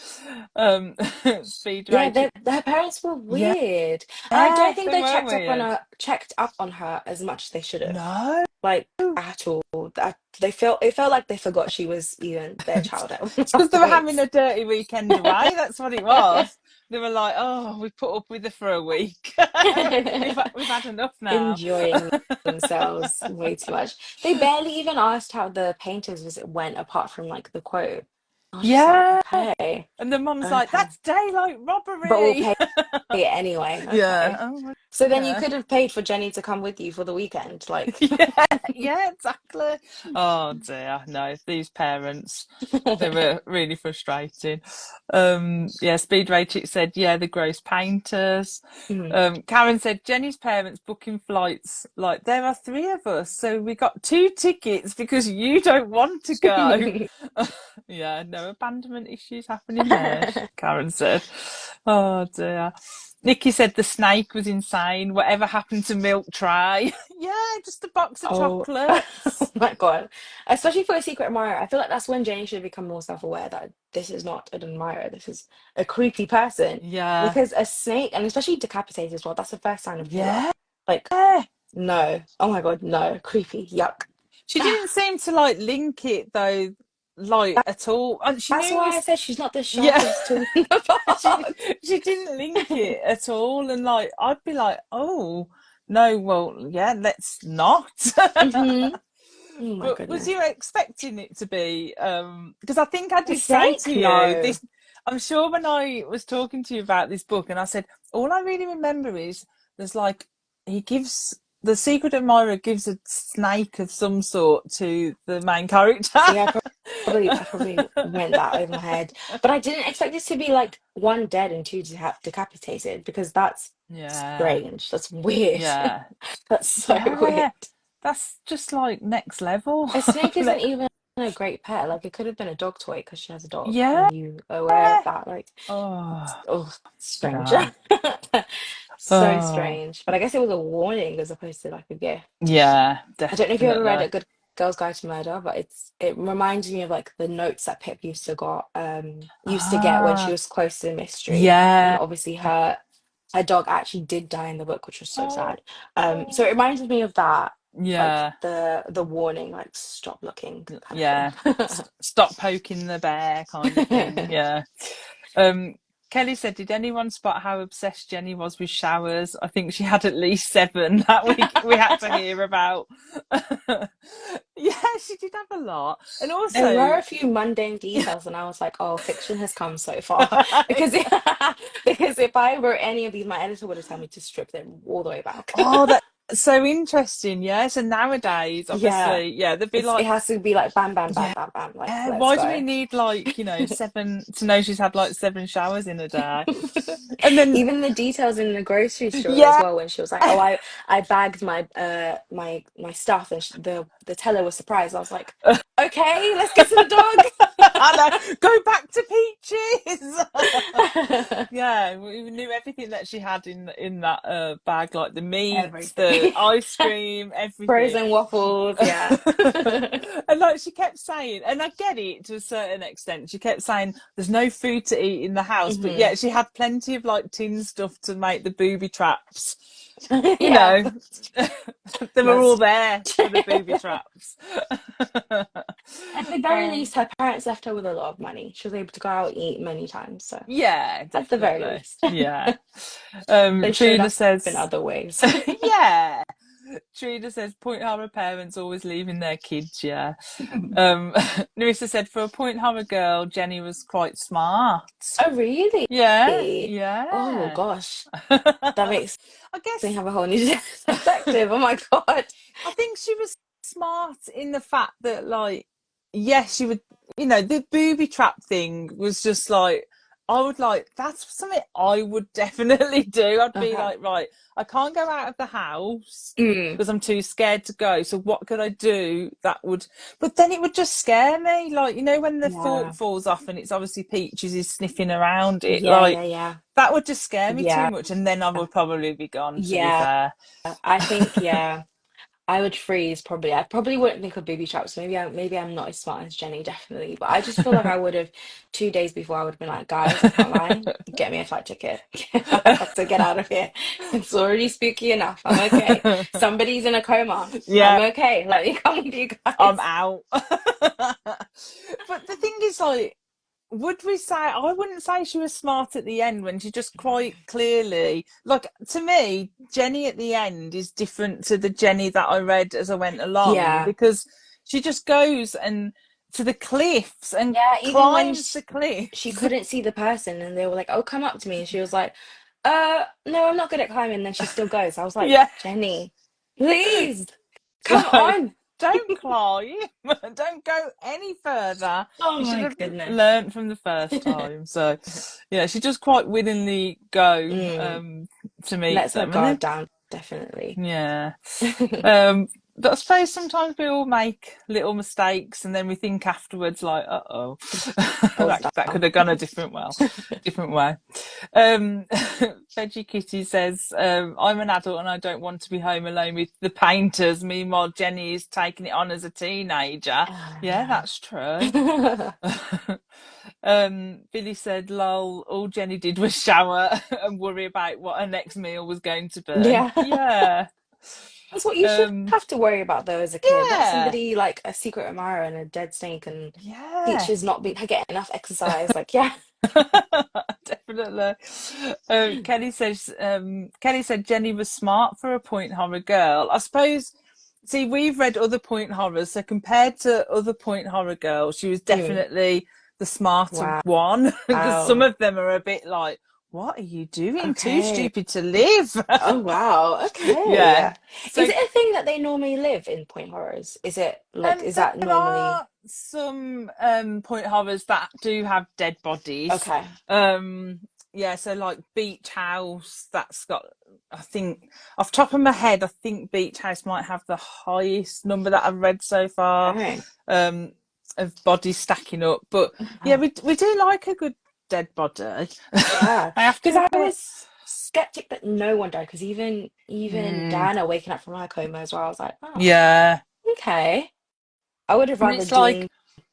Speed Yeah, Rachel, their parents were yeah, weird. And I don't yeah, think they they were weird. checked up on her as much as they should have. No, Like at all. That it felt like they forgot she was even their child at it's one because they were having point. a dirty weekend away. That's what it was. They were like, "Oh, we put up with her for a week. We've had enough now." Enjoying themselves way too much. They barely even asked how the painter's visit went apart from like the quote. I was just like, Yeah, okay, and the mum's like, okay. "That's daylight But we'll robbery." pay it anyway. Yeah. Okay. Oh So then you Yeah. could have paid for Jenny to come with you for the weekend, like. Yeah, yeah, exactly. Oh dear, no, these parents, they were really frustrating. Yeah, Speed Rachel said, yeah, the gross painters. Mm. Karen said, Jenny's parents booking flights, like, there are three of us, so we got two tickets because you don't want to go. Yeah, no abandonment issues happening there, Karen said. Oh dear. Nikki said the snake was insane. Whatever happened to milk tray? Yeah, just a box of Oh, oh chocolates. my God. Especially for a secret admirer. I feel like that's when Jenny should become more self-aware that this is not an admirer. This is a creepy person. Yeah, Because a snake, and especially decapitated as well, that's the first sign of killer. yeah. Like, no. Oh my God, no. Creepy. Yuck. She didn't seem to like link it though, like at all. And she That's knew it why I was, said she's not the yeah. sharpest tool in the she box. she didn't link it at all, and like I'd be like, oh no, well, yeah, let's not. Hmm. Oh my But was goodness. you expecting it to be? Because I think I A did say to snake? you No. this. I'm sure when I was talking to you about this book, and I said all I really remember is there's like he gives the secret admirer gives a snake of some sort to the main character. Yeah, I probably went that over my head. But I didn't expect this to be like one dead and two decapitated because that's Yeah, strange. That's weird. yeah, That's so weird. yeah. That's just like next level. A snake isn't Like, even a great pet. Like it could have been a dog toy because she has a dog yeah. and you are aware of that. Like, Oh oh, strange. no. So Oh strange. But I guess it was a warning as opposed to like a gift. yeah, I don't know if you ever read definitely. A Good Girl's Guide to Murder, but it reminds me of like the notes that Pip used to get when she Ah, was close to the mystery. And yeah. obviously her dog actually did die in the book, which was so Oh, sad. So it reminds me of that, like yeah, the warning, like stop looking kind yeah. of Stop poking the bear, kind of thing. thing. Yeah. Um, Kelly said, "Did anyone spot how obsessed Jenny was with showers? I think she had at least seven that we had to hear about." Yeah, she did have a lot, and There were also, a few mundane details, and I was like, "Oh, fiction has come so far." Because because if I wrote any of these, my editor would have told me to strip them all the way back. oh, that's so interesting. Yeah, so nowadays, Yeah, obviously, yeah, they'd be it like, has to be like bam, bam, bam, yeah. bam, bam. Like, Yeah, let's why do we go. need like, seven to know she's had like seven showers in a day? And then Even the details in the grocery store as yeah, well, when she was like, "Oh, I bagged my stuff," and the teller was surprised. I was like, "Okay, let's get to I the know, go back to Peaches. dog." Yeah, we knew everything that she had in that bag, like the meat, the Everything. ice cream, everything. Frozen waffles, yeah. And like she kept saying, and I get it to a certain extent, she kept saying there's no food to eat in the house, but Hmm. yet she had plenty of like tin stuff to make the booby traps. You Yeah, know, they were all that's there for the booby traps. at the very Oh, least, her parents left her with a lot of money. She was able to go out and eat many times. So yeah, at the very definitely. least, Yeah. they showed Trina up in says, other ways. yeah. Trina says, Point Horror parents always leaving their kids, yeah. Larissa said, for a Point Horror girl, Jenny was quite smart. Oh, really? Yeah, Oh yeah. gosh, that I makes me guess have a whole new perspective. Oh my God. I think she was smart in the fact that, like, yes, she would, the booby trap thing was just like, I would like, that's something I would definitely do. I'd be Okay. like, right, I can't go out of the house Mm, because I'm too scared to go. So what could I do that would, but then it would just scare me. Like, when the yeah. fork falls off and it's obviously Peaches is sniffing around it, Yeah. like, Yeah. Yeah. that would just scare me too Yeah. much. And then I would probably be gone, to be Yeah. fair. I think yeah. I would freeze probably. I probably wouldn't think of booby traps. Maybe I'm not as smart as Jenny, definitely. But I just feel like I would have 2 days before I would have been like, guys, I can't lie, get me a flight ticket. I have to get out of here. It's already spooky enough. I'm okay. Somebody's in a coma. I'm Yeah, okay. Let me come with you I'm guys. out. But the thing is, like, would we say, I wouldn't say she was smart at the end when she just quite clearly, like, to me, Jenny at the end is different to the Jenny that I read as I went along Yeah. because she just goes and to the cliffs and Yeah, even when climbs the she cliffs. couldn't see the person and they were like, "Oh, come up to me." And she was like, No, I'm not good at climbing. Then she still goes. I was like, Yeah. Jenny, please come So on. don't climb, don't go any further. Oh You should my have goodness. learnt from the first time. So, yeah, she just quite willingly go Mm, to meet lets her them, and guard then down, definitely. yeah. Um, but I suppose sometimes we all make little mistakes, and then we think afterwards, like, "Uh oh, Falls that could down. have gone a different way." Um, Veggie Kitty says, "I'm an adult and I don't want to be home alone with the painters. Meanwhile, Jenny is taking it on as a teenager." Oh Yeah, that's true. no. Billy said, "Lol, all Jenny did was shower and worry about what her next meal was going to be." Yeah. Yeah. That's what you should Um, have to worry about though as a kid. Not yeah. somebody like a secret admirer and a dead snake and Yeah. teachers not being getting enough exercise. Like, yeah. Definitely. Kelly said Jenny was smart for a point horror girl. I suppose, see, we've read other point horrors, so compared to other point horror girls, she was Mm. definitely the smarter Wow. one, because some of them are a bit like, what are you doing? Too Okay. stupid to live. Oh wow. Okay. Yeah. Yeah. Is So it a thing that they normally live in point horrors? Is it like is that there normally are some point horrors that do have dead bodies. okay? Um, yeah, so like Beach House, that's got, I think, off the top of my head, I think Beach House might have the highest number that I've read so far, Okay. um, of bodies stacking up. But yeah, Wow. we do like a good dead body. Yeah. I have Because to I admit. was skeptic that no one died. Because even Mm, Diana waking up from her coma as well, I was like, oh, yeah, okay. I would have and rather it's like, Dean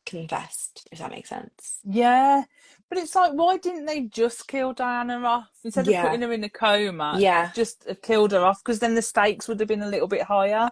confessed, if that makes sense. yeah, but it's like, why didn't they just kill Diana off instead of Yeah. putting her in a coma? Yeah. Just have killed her off, because then the stakes would have been a little bit higher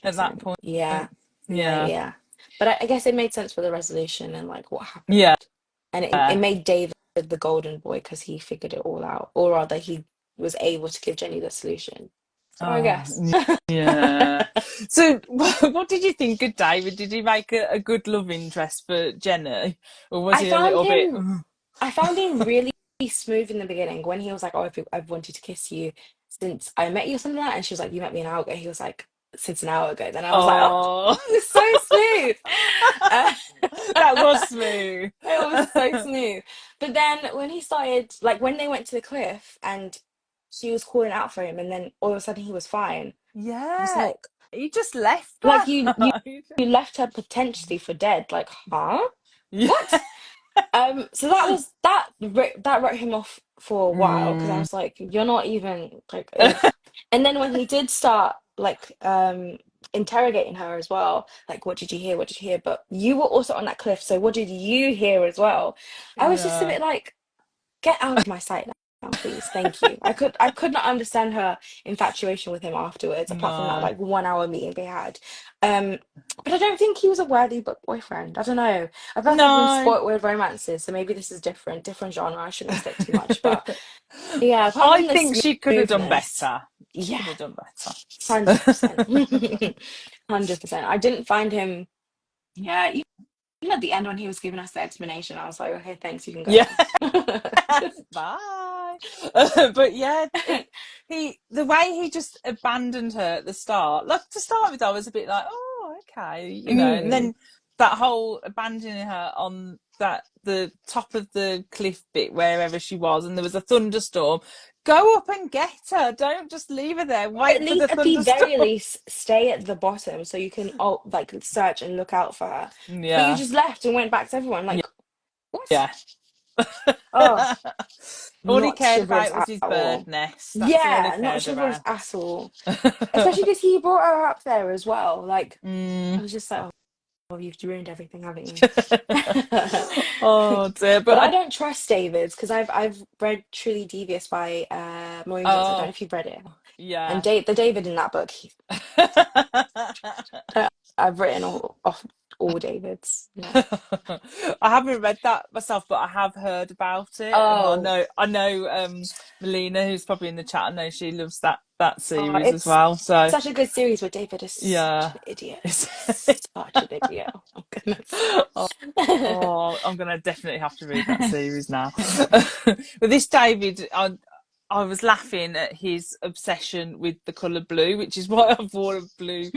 at that 100%. point. Yeah. Yeah. Yeah, Yeah. But I guess it made sense for the resolution and like what yeah, happened. And it made David the golden boy because he figured it all out, or rather, he was able to give Jenny the solution. So I oh, guess. yeah. So, what did you think of David? Did he make a good love interest for Jenny, or was I he a found little bit? him I found him really smooth in the beginning when he was like, "Oh, I've wanted to kiss you since I met you," or something like that. And she was like, "You met me an hour ago." He was like, "Since an hour ago." Then I was like, "Oh, Oh, it was so smooth." Uh, that was smooth. it was so smooth. But then when he started, like when they went to the cliff and she was calling out for him, and then all of a sudden he was fine. I was Yeah, like, he just left like you her. you left her potentially for dead. Like, huh? Yeah. What? So that wrote him off for a while because I Mm, was like, you're not even like, ugh. And then when he did start like interrogating her as well, like, what did you hear? What did you hear? But you were also on that cliff, so what did you hear as well? I was just a yeah. bit like, get out of my sight now, please. Thank you. I could not understand her infatuation with him afterwards, apart from that No. like 1 hour meeting they had. Um, but I don't think he was a worthy boyfriend. I don't know. I feel like I've been No. spoilt with romances, so maybe this is different genre. I shouldn't expect too much, but yeah, apart I from the think she could have done smoothness, better. She yeah, could have done better. 100%, 100%. I didn't find him. Yeah, even at the end when he was giving us the explanation, I was like, okay, thanks, you can go Yeah. now. Bye. But yeah, the way he just abandoned her at the start. Like, to start with, I was a bit like, oh, okay, and Mm. then that whole abandoning her on the top of the cliff bit, wherever she was, and there was a thunderstorm. Go up and get her. Don't just leave her there. Or at Wait for least, the at the thunderstorm. very least, stay at the bottom so you can like search and look out for her. But you Yeah, just left and went back to everyone. Like, what? yeah. Oh, All he not cared chivalrous about was at his bird all. nest. That's all he Yeah, not cared chivalrous about. at all. Especially because he brought her up there as well. Like, I Mm. was just like, oh, you've ruined everything, haven't you? Oh dear, But but I don't trust David's because I've read Truly Devious by Maureen Johnson. I don't know oh if you've read it. And yeah. The David in that book, I've written off all Davids. No. I haven't read that myself, but I have heard about it, and Oh, I know Melina, who's probably in the chat. I know she loves that series as it's well. So such a good series, but David is such yeah. an idiot. It's Such an idiot. Oh my goodness. Oh, I'm gonna definitely have to read that series now. But this David, I was laughing at his obsession with the colour blue, which is why I wore a blue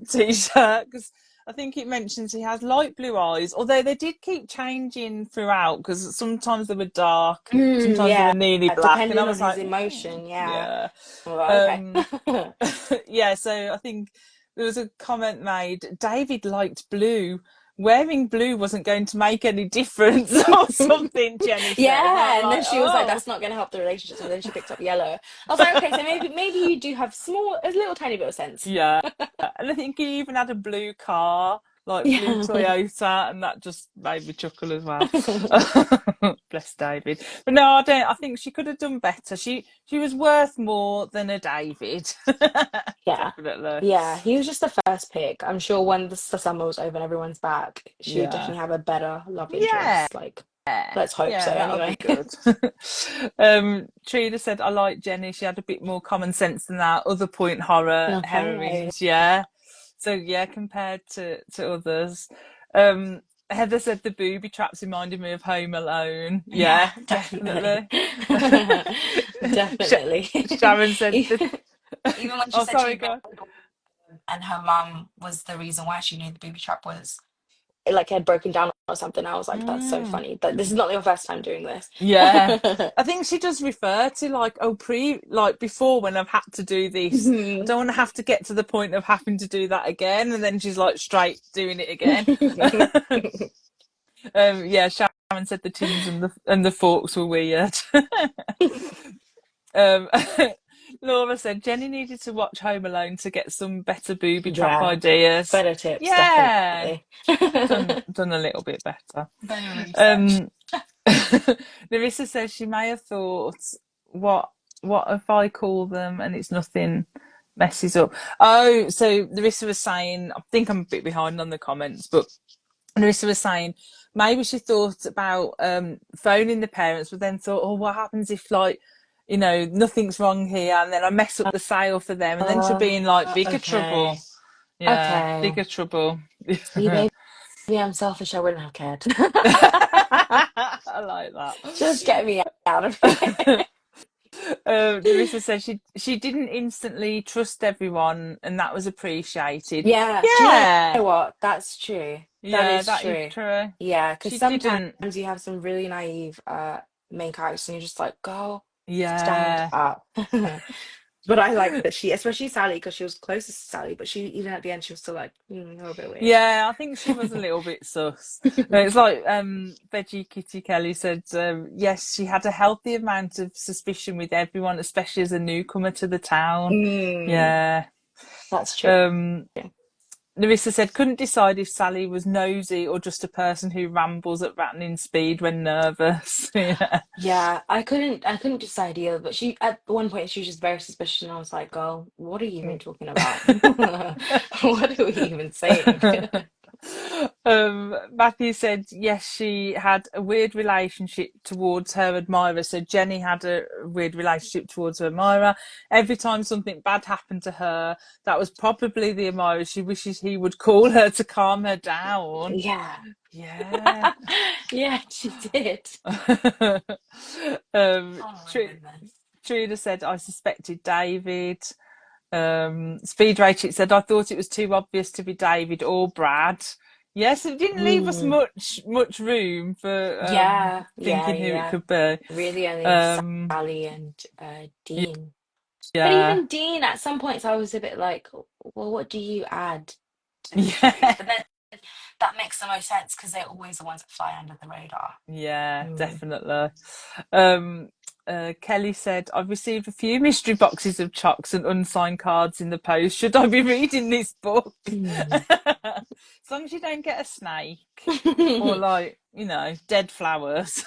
t-shirt, because I think it mentions he has light blue eyes, although they did keep changing throughout because sometimes they were dark, sometimes they were Yeah, nearly black, and I depending was on his like, emotion. Yeah. yeah. Well, okay. Um, yeah, so I think there was a comment made, David liked blue. Wearing blue wasn't going to make any difference or something, Jenny said. And I'm Yeah, and then like, she was like, oh. "That's not going to help the relationship." So then she picked up yellow. I was like, "Okay, so maybe you do have a little tiny bit of sense." Yeah. And I think he even had a blue car, like blue Yeah. Toyota, and that just made me chuckle as well. Bless David. But no, I don't I think she could have done better. She was worth more than a David. Yeah. Definitely. Yeah, he was just the first pick. I'm sure when the summer was over and everyone's back, she would Yeah. definitely have a better love Yeah. interest. Like, let's hope so Yeah, that'll be anyway. good. Trina said, I like Jenny. She had a bit more common sense than that other point horror Okay. heroines. Yeah. So, yeah, compared to others. Um, Heather said the booby traps reminded me of Home Alone. Yeah, Yeah, definitely. definitely. Definitely. Sharon said, Even when she oh, said sorry, she'd been God. and her mum was the reason why she knew the booby trap was like had broken down or something, I was like, that's so Mm. funny. That this is not your first time doing this. Yeah. I think she does refer to like, oh, like before when I've had to do this, I Mhm. don't want to have to get to the point of having to do that again. And then she's like straight doing it again. Yeah, Sharon said the tins and the forks were weird. um, Laura said Jenny needed to watch Home Alone to get some better booby trap Yeah, ideas. better tips, Yeah, definitely. done a little bit better. Better research. Um, Larissa says she may have thought, what what if I call them and it's nothing messes up. Oh, so Larissa was saying, I think I'm a bit behind on the comments, but Larissa was saying maybe she thought about phoning the parents, but then thought, oh, what happens if like, nothing's wrong here, and then I mess up the sale for them, and then she'll be in like bigger trouble. Okay. Yeah, Okay. bigger trouble. See, maybe I'm selfish. I wouldn't have cared. I like Just get me out of that. it. Larissa said she didn't instantly trust everyone, and that was appreciated. Yeah. Do you Yeah, know what? That's true. That yeah, is that is true. true. Yeah, because She sometimes didn't. you have some really naive main characters and you're just like, girl, stand Yeah, up. But I like that she, especially Sally, because she was closest to Sally, but she even at the end she was still like, a little bit weird. yeah. I think she was a little bit sus. It's like Veggie Kitty Kelly said. Yes, she had a healthy amount of suspicion with everyone, especially as a newcomer to the town. Mm, Yeah. that's true. Um, Larissa said, couldn't decide if Sally was nosy or just a person who rambles at rattling speed when nervous. Yeah. Yeah, I couldn't decide either, but she at one point she was just very suspicious and I was like, girl, what are you even talking about? What are we even saying? Matthew said, yes, she had a weird relationship towards her admirer. So Jenny had a weird relationship towards her admirer. Every time something bad happened to her, that was probably the admirer. She wishes he would call her to calm her down. Yeah. Yeah. Yeah, she did. um, Oh my Tr- goodness. Truda said, I suspected David. Speed Rachel said, I thought it was too obvious to be David or Brad. Yes, it didn't leave us Mm. much room for Yeah, yeah, thinking who it yeah. could be. Really only Um, Sally and Dean. But yeah, even Dean, at some points, I was a bit like, well, what do you add to the story? yeah, But then that makes the most sense because they're always the ones that fly under the radar. yeah, Mm. definitely. Um, Kelly said, I've received a few mystery boxes of chocks and unsigned cards in the post. Should I be reading this book? Mm. As long as you don't get a snake or like, dead flowers.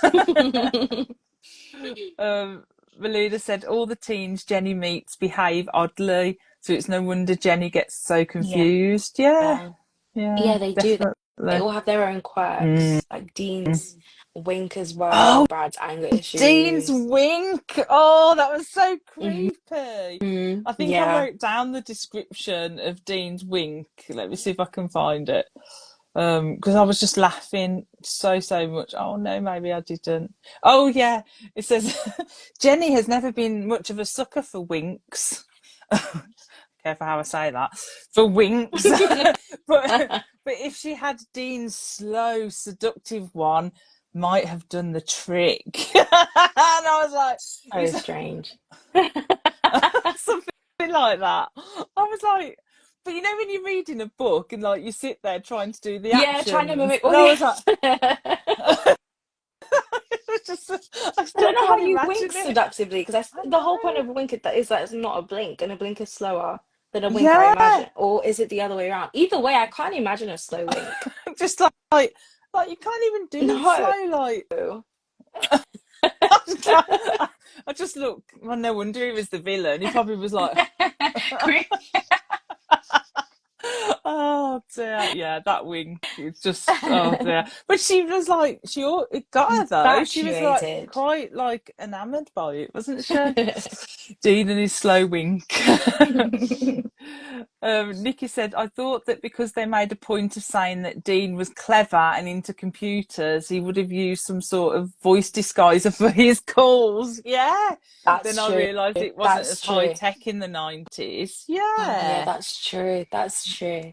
um, Valida said, all the teens Jenny meets behave oddly, so it's no wonder Jenny gets so Yeah, confused. Yeah, yeah, yeah, they do. They definitely. all have their own Mm. quirks, like Dean's wink as well, Oh, Brad's anger Dean's issues. wink. Oh, that was so Hmm. creepy. I think I Yeah. wrote down the description of Dean's wink. Let me see if I can find it. Because I was just laughing so much. Oh no, maybe I didn't. Oh yeah, it says Jenny has never been much of a sucker for winks. Careful how I say that. For winks, but if she had Dean's slow, seductive one, might have done the trick. And I was like, So strange. something like that. I was like, but you know when you're reading a book and like you sit there trying to do the Yeah, trying to actions, mimic and all I the was like, it was just, I I don't still know how can't you wink imagine it. seductively because I the whole point know. of a wink is that it's not a blink, and a blink is slower than a wink, I Yeah, imagine. Or is it the other way around? Either way, I can't imagine a slow wink. just like you can't even do it No. slow. Like I just, can't- I just look. Well, no wonder he was the villain. He probably was like, oh dear, yeah, that wink. It's just, oh dear. But she was like, it got her though. She was like Infatuated. quite like enamored by it, wasn't she? Dean and his slow wink. Nikki said, I thought that because they made a point of saying that Dean was clever and into computers, he would have used some sort of voice disguiser for his calls. Yeah. Then That's I true. realised it wasn't as That's high true. tech in the 90s. Oh yeah, Yeah. that's true. That's true.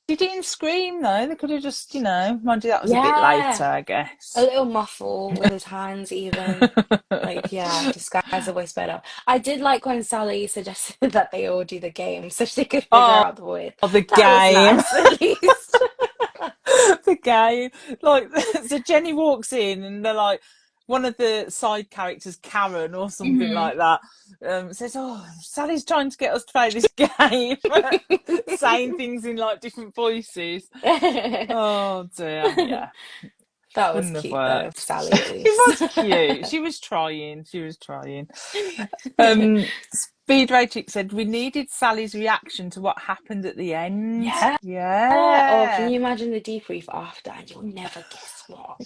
They didn't scream though. They could have just, mind you, that was a bit later, Yeah. I A guess. little muffle with his hands even. Like, yeah, disguise are always better. I did like when Sally suggested that they all do the game so she could figure Oh, out the voice. the That was game. nice, at least. The game. Like, so Jenny walks in and they're like, one of the side characters, Karen or something Mhm. like that, says, "Oh, Sally's trying to get us to play this game," saying things in like different voices. Oh dear, yeah, That was wouldn't have cute though, worked. Sally at It least. was cute. She was trying. She was trying. Speed Chick said we needed Sally's reaction to what happened at the end. Yeah. Oh, can Yeah. you imagine the debrief after? And you'll never guess what.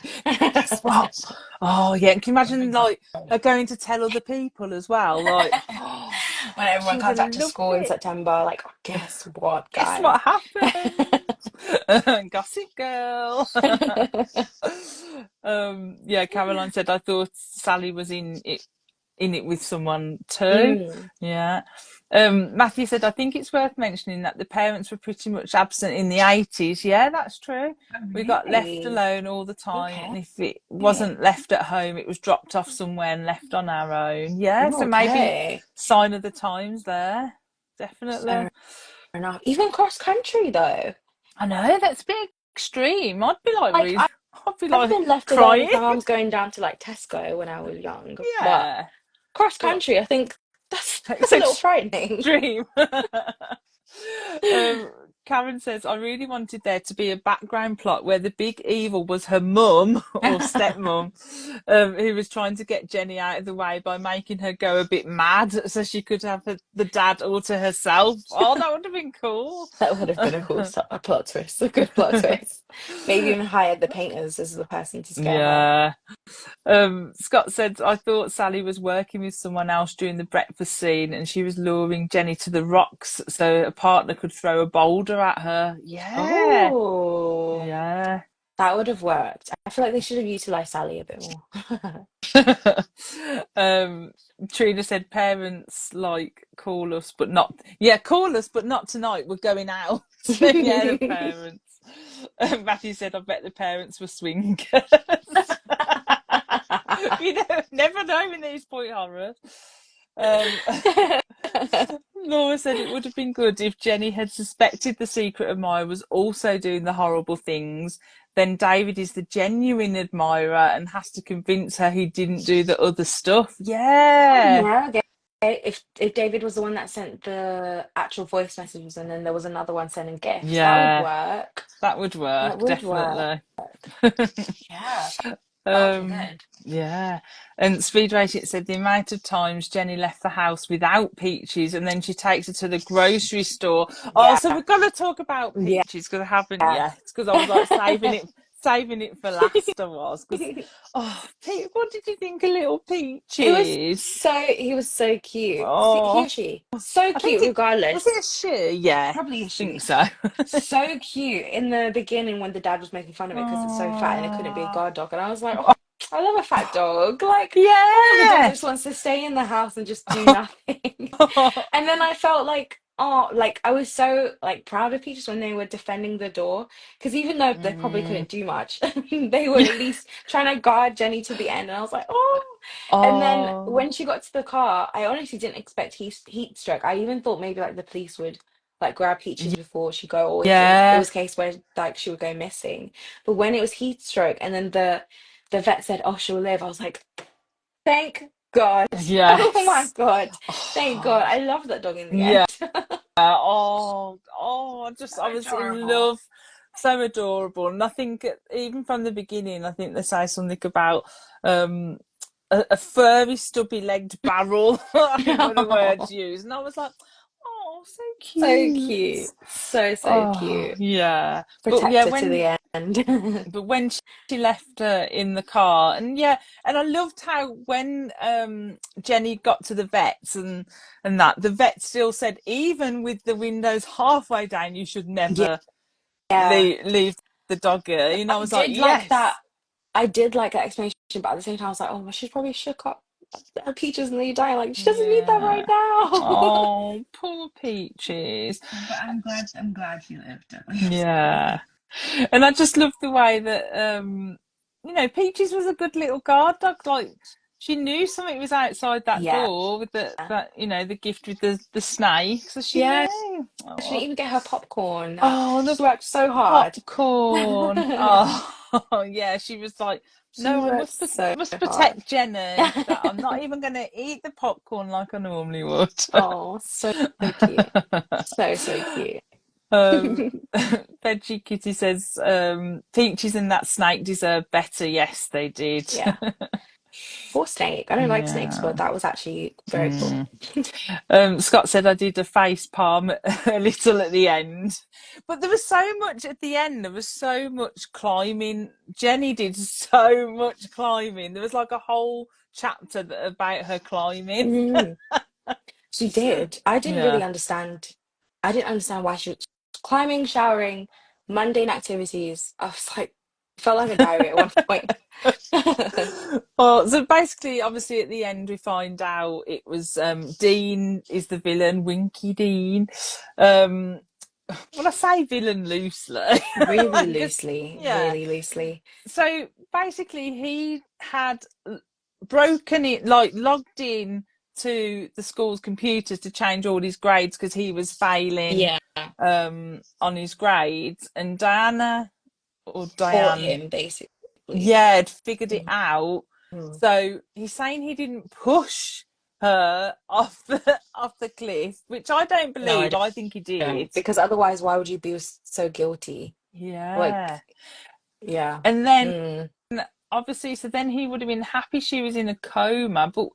Guess what? Oh yeah. Can you imagine like her going to tell other people as well? Like, oh, When everyone she would comes have back to loved school in it. September, like, oh, guess what, Guess guys? what happened? Gossip girl. Yeah, Caroline said I thought Sally was in it with someone too. Mm, Yeah. Matthew said, I think it's worth mentioning that the parents were pretty much absent in the 80s. Yeah, that's true. oh, We got left really? alone all the time. Okay. And if it wasn't left at home, it was dropped off somewhere and left on our own. Yeah. So maybe Okay. sign of the times there. Definitely. Fair enough. Even cross country though. I know that's a bit extreme. Like I'd be I've like been left alone crying. if my mum's going down to like Tesco when I was young. But Yeah. cross But country, I think that's it's that's a little frightening. extreme. um, Karen says, I really wanted there to be a background plot where the big evil was her mum or stepmom, who was trying to get Jenny out of the way by making her go a bit mad so she could have the dad all to herself. Oh, that would have been cool. That would have been a cool a plot twist, a good plot twist. Maybe even hired the painters as the person to scare her. Yeah. Scott said, I thought Sally was working with someone else during the breakfast scene and she was luring Jenny to the rocks so a partner could throw a boulder at her. Yeah. Oh, Yeah. that would have worked. I feel like they should have utilized Sally a bit more. um, Trina said, parents like call us, but not tonight. We're going out. So, yeah, the parents. Matthew said, I bet the parents were swingers. You never know in these point horrors. Um, Laura said it would have been good if Jenny had suspected the secret admirer was also doing the horrible things. Then David is the genuine admirer and has to convince her he didn't do the other stuff. Oh Yeah. yeah, okay. If David was the one that sent the actual voice messages and then there was another one sending gifts, that would Yeah. work. That would That work, would work. definitely. Yeah, that would be Um, good. yeah. And Speed Rating said the amount of times Jenny left the house without Peaches and then she takes her to the grocery store. Oh, Yeah, so we've got to talk about yeah. Peaches because I haven't yet. Because I was like saving it for last. I was because Pete, what did you think of little It was Peaches? he was so cute. He Oh, or she, so I think cute it was it regardless. a she? Yeah, Probably a I think she. so. So cute in the beginning when the dad was making fun of it because it's so fat and it couldn't be a Oh, guard dog. And I was like, oh, I love a fat dog. Like, I love a dog that yeah. just wants to stay in the house and just do nothing. And then I felt like, oh, like I was so like proud of Peaches when they were defending the door. Because even though they probably Mm. couldn't do much, they were at least trying to guard Jenny to the end. And I was like, oh. And then Oh, when she got to the car, I honestly didn't expect heat stroke. I even thought maybe like the police would like grab Peaches before she go, or if it yeah, was a case where like she would go missing. But when it was heat stroke and then the vet said, "Oh, she'll live," I was like, "Thank God! Oh my yes. God! Thank God!" Oh, I loved that dog in the yeah. end. I was in Adorable. love. So adorable. And I think even from the beginning, I think they say something about um, a furry, stubby-legged barrel. I think were the words used, and I was like, oh, so So cute. cute. So, so Oh, cute. yeah. But yeah, Protector to the end. when she left her in the car, and yeah, and I loved how when Jenny got to the vets and that the vet still said even with the windows halfway down you should never Yeah. leave the doggy. And I I was like, did like that. yes. I did like that explanation, but at the same time, I was like, oh, well, she's probably shook up her Peaches and they die. Like, she doesn't need that right Yeah. now. Oh, poor Peaches. But I'm glad she lived at least. Yeah. And I just love the way that Peaches was a good little guard dog. Like she knew something was outside that Yeah. door with the gift with the snake. So she Yeah, knew. she didn't even get her popcorn. The She worked so hard. popcorn. Oh, yeah. She was like, She no, worked so must hard. protect Jenny. That I'm not even going to eat the popcorn like I normally would. Oh, so, so cute. So, so cute. Um, Veggie Kitty says, Peaches and that snake deserve better. Yes, they did. Yeah. Poor snake. I don't like snakes, Yeah. but that was actually very cool. Mm. Scott said I did a face palm a little at the end, but there was so much at the end. There was so much climbing. Jenny did so much climbing. There was like a whole chapter about her climbing. Mm, she did. I didn't really Yeah. understand. I didn't understand why she was climbing, showering, mundane activities. I was like, felt like a diary at one point. Well, so basically, obviously, at the end, we find out it was Dean is the villain, Winky Dean. Um, well, I say villain loosely, Really because loosely, yeah. really loosely. So basically, he had broken it, like logged in to the school's computers to change all his grades because he was failing Yeah. on his grades, and Diana or Taught Diane, him basically. yeah, had figured it Mhm. out. So he's saying he didn't push her off the cliff, which I don't No, I believe. I think he did. don't. Because otherwise, why would you be so guilty? Yeah. Like, yeah. And then Mm, obviously, so then he would have been happy she was in a coma, but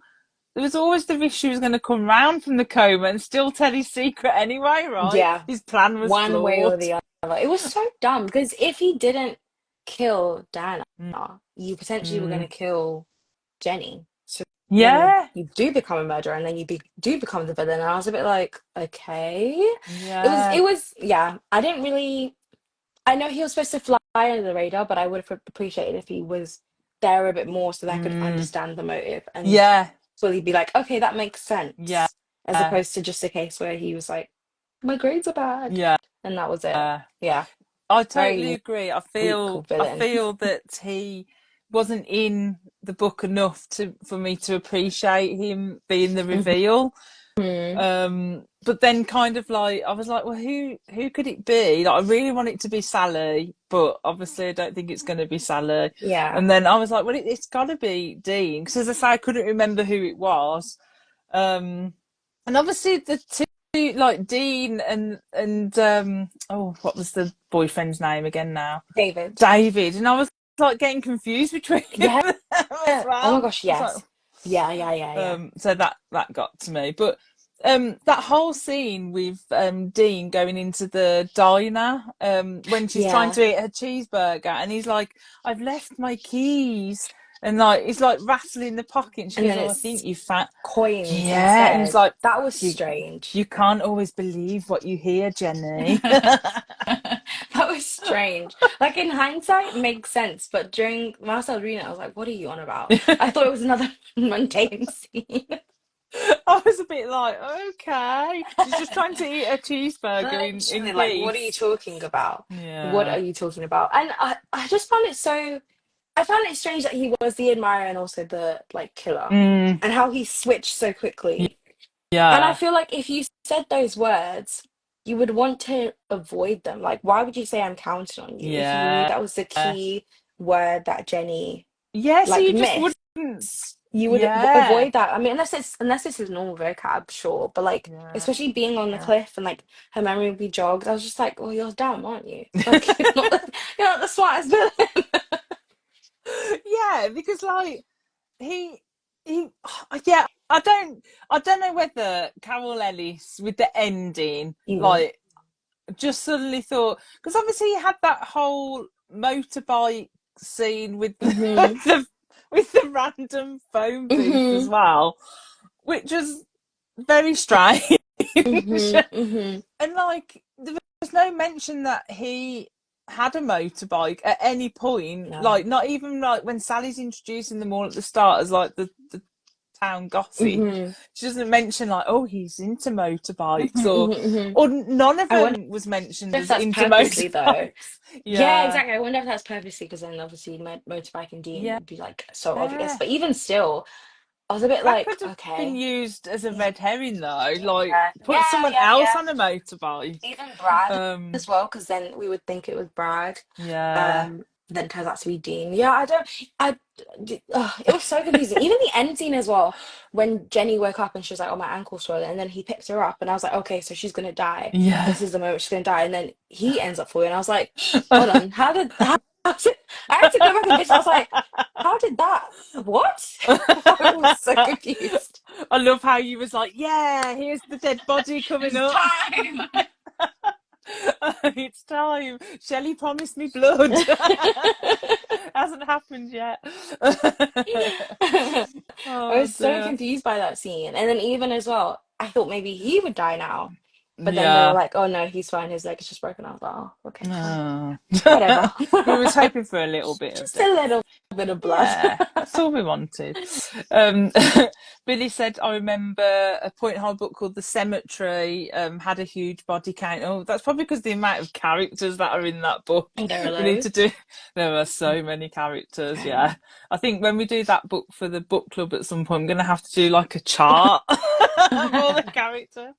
there was always the risk she was going to come round from the coma and still tell his secret anyway, right? yeah. His plan was One way or flawed. the other. It was so dumb because if he didn't kill Diana, Mm, you potentially were going mm. to kill Jenny. So then Yeah, you do become a murderer and then do become the villain. And I was a bit like, okay. yeah. Yeah. I didn't really. I know he was supposed to fly under the radar, but I would have appreciated if he was there a bit more so that I could Mm, understand the motive and yeah, fully be like, okay, that makes yeah, sense, as opposed to just a case where he was like, my grades are bad, yeah. and that was it. Yeah, I totally very agree. weak I villain. feel that he wasn't in the book enough to for me to appreciate him being the reveal. Mhm. But then kind of like I was like, well, who could it be? Like I really want it to be Sally, but obviously I don't think it's going to be Sally. Yeah, And then I was like, well, it's got to be Dean because as I say, I couldn't remember who it was. And obviously the two like Dean and what was the boyfriend's name again now? David. David. And I was like getting confused between Yeah. them as Oh my well. gosh, I was like, yes. Yeah, yeah, yeah, yeah. so that got to me, but that whole scene with Dean going into the diner when she's trying Yeah. to eat her cheeseburger, and he's like, "I've left my keys," and like he's like rattling the pocket, and she And goes, then "Oh, I think it's you found." coins Yeah, and he's instead. like, That was "You strange. you can't always believe what you hear, Jenny." That was strange. Like in hindsight, makes sense, but during whilst I was reading it, I was like, "What are you on about?" I thought it was another mundane scene. I was a bit like, okay, she's just trying to eat a cheeseburger in Literally, like, what are you peace. talking about? What Yeah. are you talking about? And I just found it so. I found it strange that he was the admirer and also the like killer, Mm, and how he switched so quickly. And I yeah. feel like if you said those words, you would want to avoid them. Like, why would you say I'm counting on you if you knew Yeah. that was the key word that Jenny Yeah, so like you just missed? wouldn't. You would Yeah. avoid that. I mean, unless it's his normal vocab, sure. But like, Yeah. especially being on the cliff and like her memory would be jogged. I was just like, well, you're dumb, aren't you? Like, you're not the smartest villain. Yeah, because like he he yeah, I don't know whether Carol Ellis with the ending Mm. like just suddenly thought, because obviously he had that whole motorbike scene with Mhm. the with the random phone booth as Mhm. well, which was very strange. Mhm. Mhm. And like there was no mention that he had a motorbike at any point, No. like not even like when Sally's introducing them all at the start as like the town gossip. Mhm. She doesn't mention like, oh, he's into motorbikes, Mhm. or Mhm. Mhm. none of I wonder them was mentioned if as that's into purposely though. motorbikes. Yeah, Yeah, exactly. I wonder if that's purposely because then obviously motorbike and Dean yeah, would be like so obvious. But even still, I was a bit that like, could have been okay, used as a yeah, red herring though. Like yeah, put someone else yeah. on a motorbike. Even Brad Um, as well, because then we would think it was Brad. yeah, Then turns out to be Dean. Yeah, I don't. It was so confusing. Even the end scene as well, when Jenny woke up and she was like, "Oh, my ankle's swollen," and then he picked her up, and I was like, "Okay, so she's gonna die. yeah. This is the moment she's gonna die." And then he ends up falling. And I was like, "Hold on, how did I had to go back and bitch. I was like, "How did that? What?" I was so confused. I love how you was like, yeah, here's the dead body coming It's up. time. It's time. Shelley promised me blood. Hasn't happened yet. I Oh was so dear. confused by that scene. And then even as well, I thought maybe he would die now. But then they were Yeah. like, oh no, he's fine. His leg is just broken. I was like, oh, okay, fine. Oh. Whatever. We was hoping for a little bit of Just a death. little bit of blood. Yeah, that's all we wanted. Um, Billy said, I remember a Point High book called The Cemetery had a huge body count. Oh, that's probably because the amount of characters that are in that book. And there are We need to loads. do, there are so many characters. Yeah. I think when we do that book for the book club at some point, I'm going to have to do like a chart of all the characters.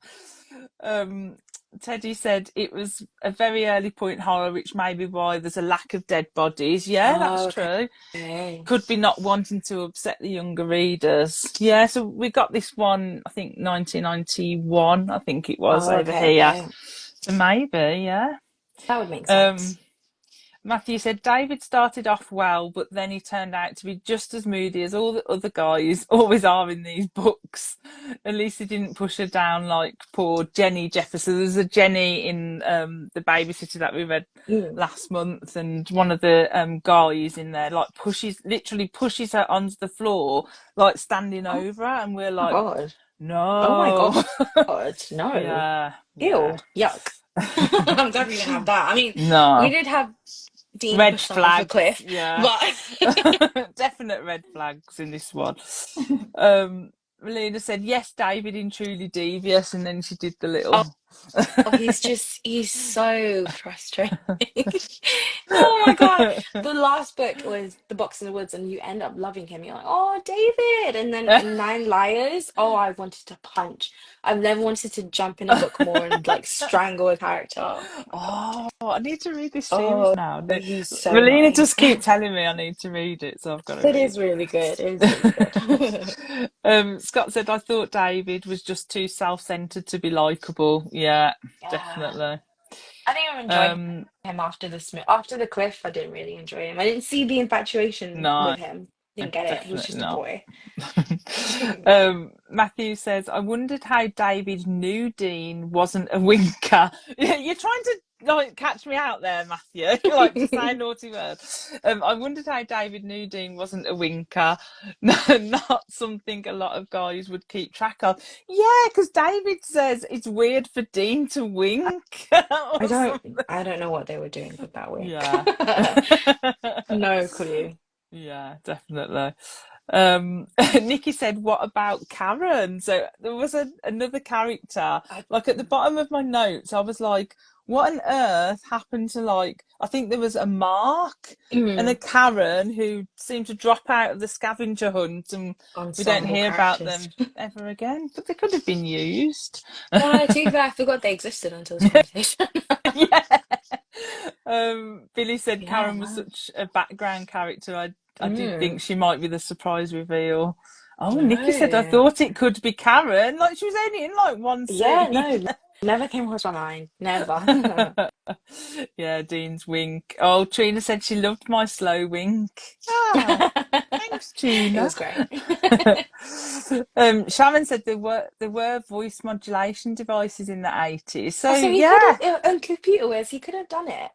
Um, Teddy said it was a very early point horror, which may be why there's a lack of dead bodies. Yeah, that's Oh, true. okay. Could be not wanting to upset the younger readers. Yeah, so we got this one, I think 1991, I think it was Oh, over okay, here. okay. So maybe, yeah. That would make Um, sense. Matthew said David started off well, but then he turned out to be just as moody as all the other guys always are in these books. At least he didn't push her down like poor Jenny Jefferson. There's a Jenny in the babysitter that we read Mm. last month, and one of the guys in there like literally pushes her onto the floor, like standing Oh over her, and we're my like, God. Oh my no. God. No. Yeah, Ew. yeah. Yuck. I'm glad we didn't have that. I mean, we No. did have Dean Red pushed them off a flags, cliff, yeah. but Definite red flags in this one. Um, Melina said, yes, David in Truly Devious, and then she did the oh, little. he's so frustrating. Oh my God. The last book was The Box in the Woods, and you end up loving him. You're like, oh, David. And then in Nine Liars, oh, I wanted to punch. I've never wanted to jump in a book more and like strangle a character. Oh my God. Oh, I need to read this series Oh, now. he's so Melina annoying. just keep telling me I need to read it, so I've got to It read is really good. It is really it. good. Scott said, I thought David was just too self-centered to be likable. Yeah, Yeah. definitely. I think I'm enjoying Um, him after the cliff. I didn't really enjoy him. I didn't see the infatuation no. with him. Didn't get it. It was Definitely just a not. boy. Matthew says, I wondered how David knew Dean wasn't a winker. You're trying to like catch me out there, Matthew, like to say a naughty word. I wondered how David knew Dean wasn't a winker. Not something a lot of guys would keep track of. Yeah, because David says it's weird for Dean to wink I or don't something. I don't know what they were doing with that wink. Yeah. No clue. Yeah, definitely. Nikki said, "What about Karen?" So there was another character. I, Like at the bottom of my notes, I was like, "What on earth happened to like?" I think there was a Mark and a mm, Karen who seemed to drop out of the scavenger hunt, and we don't ensemble hear about characters. them ever again. But they could have been used. No, to be fair, I forgot they existed until this conversation. Yeah. Billy said Yeah, Karen was no. such a background character. I did think Mm, she might be the surprise reveal. Oh, Nikki said I no. thought it could be Karen. Like she was only in like one Yeah, scene. no. Never came across my mind. Never. Yeah, Dean's wink. Oh, Trina said she loved my slow wink. Ah, thanks, It Trina. was great. Sharon said there were voice modulation devices in the 80s. So Oh, so he could yeah, have, on computer whiz, he could have done it.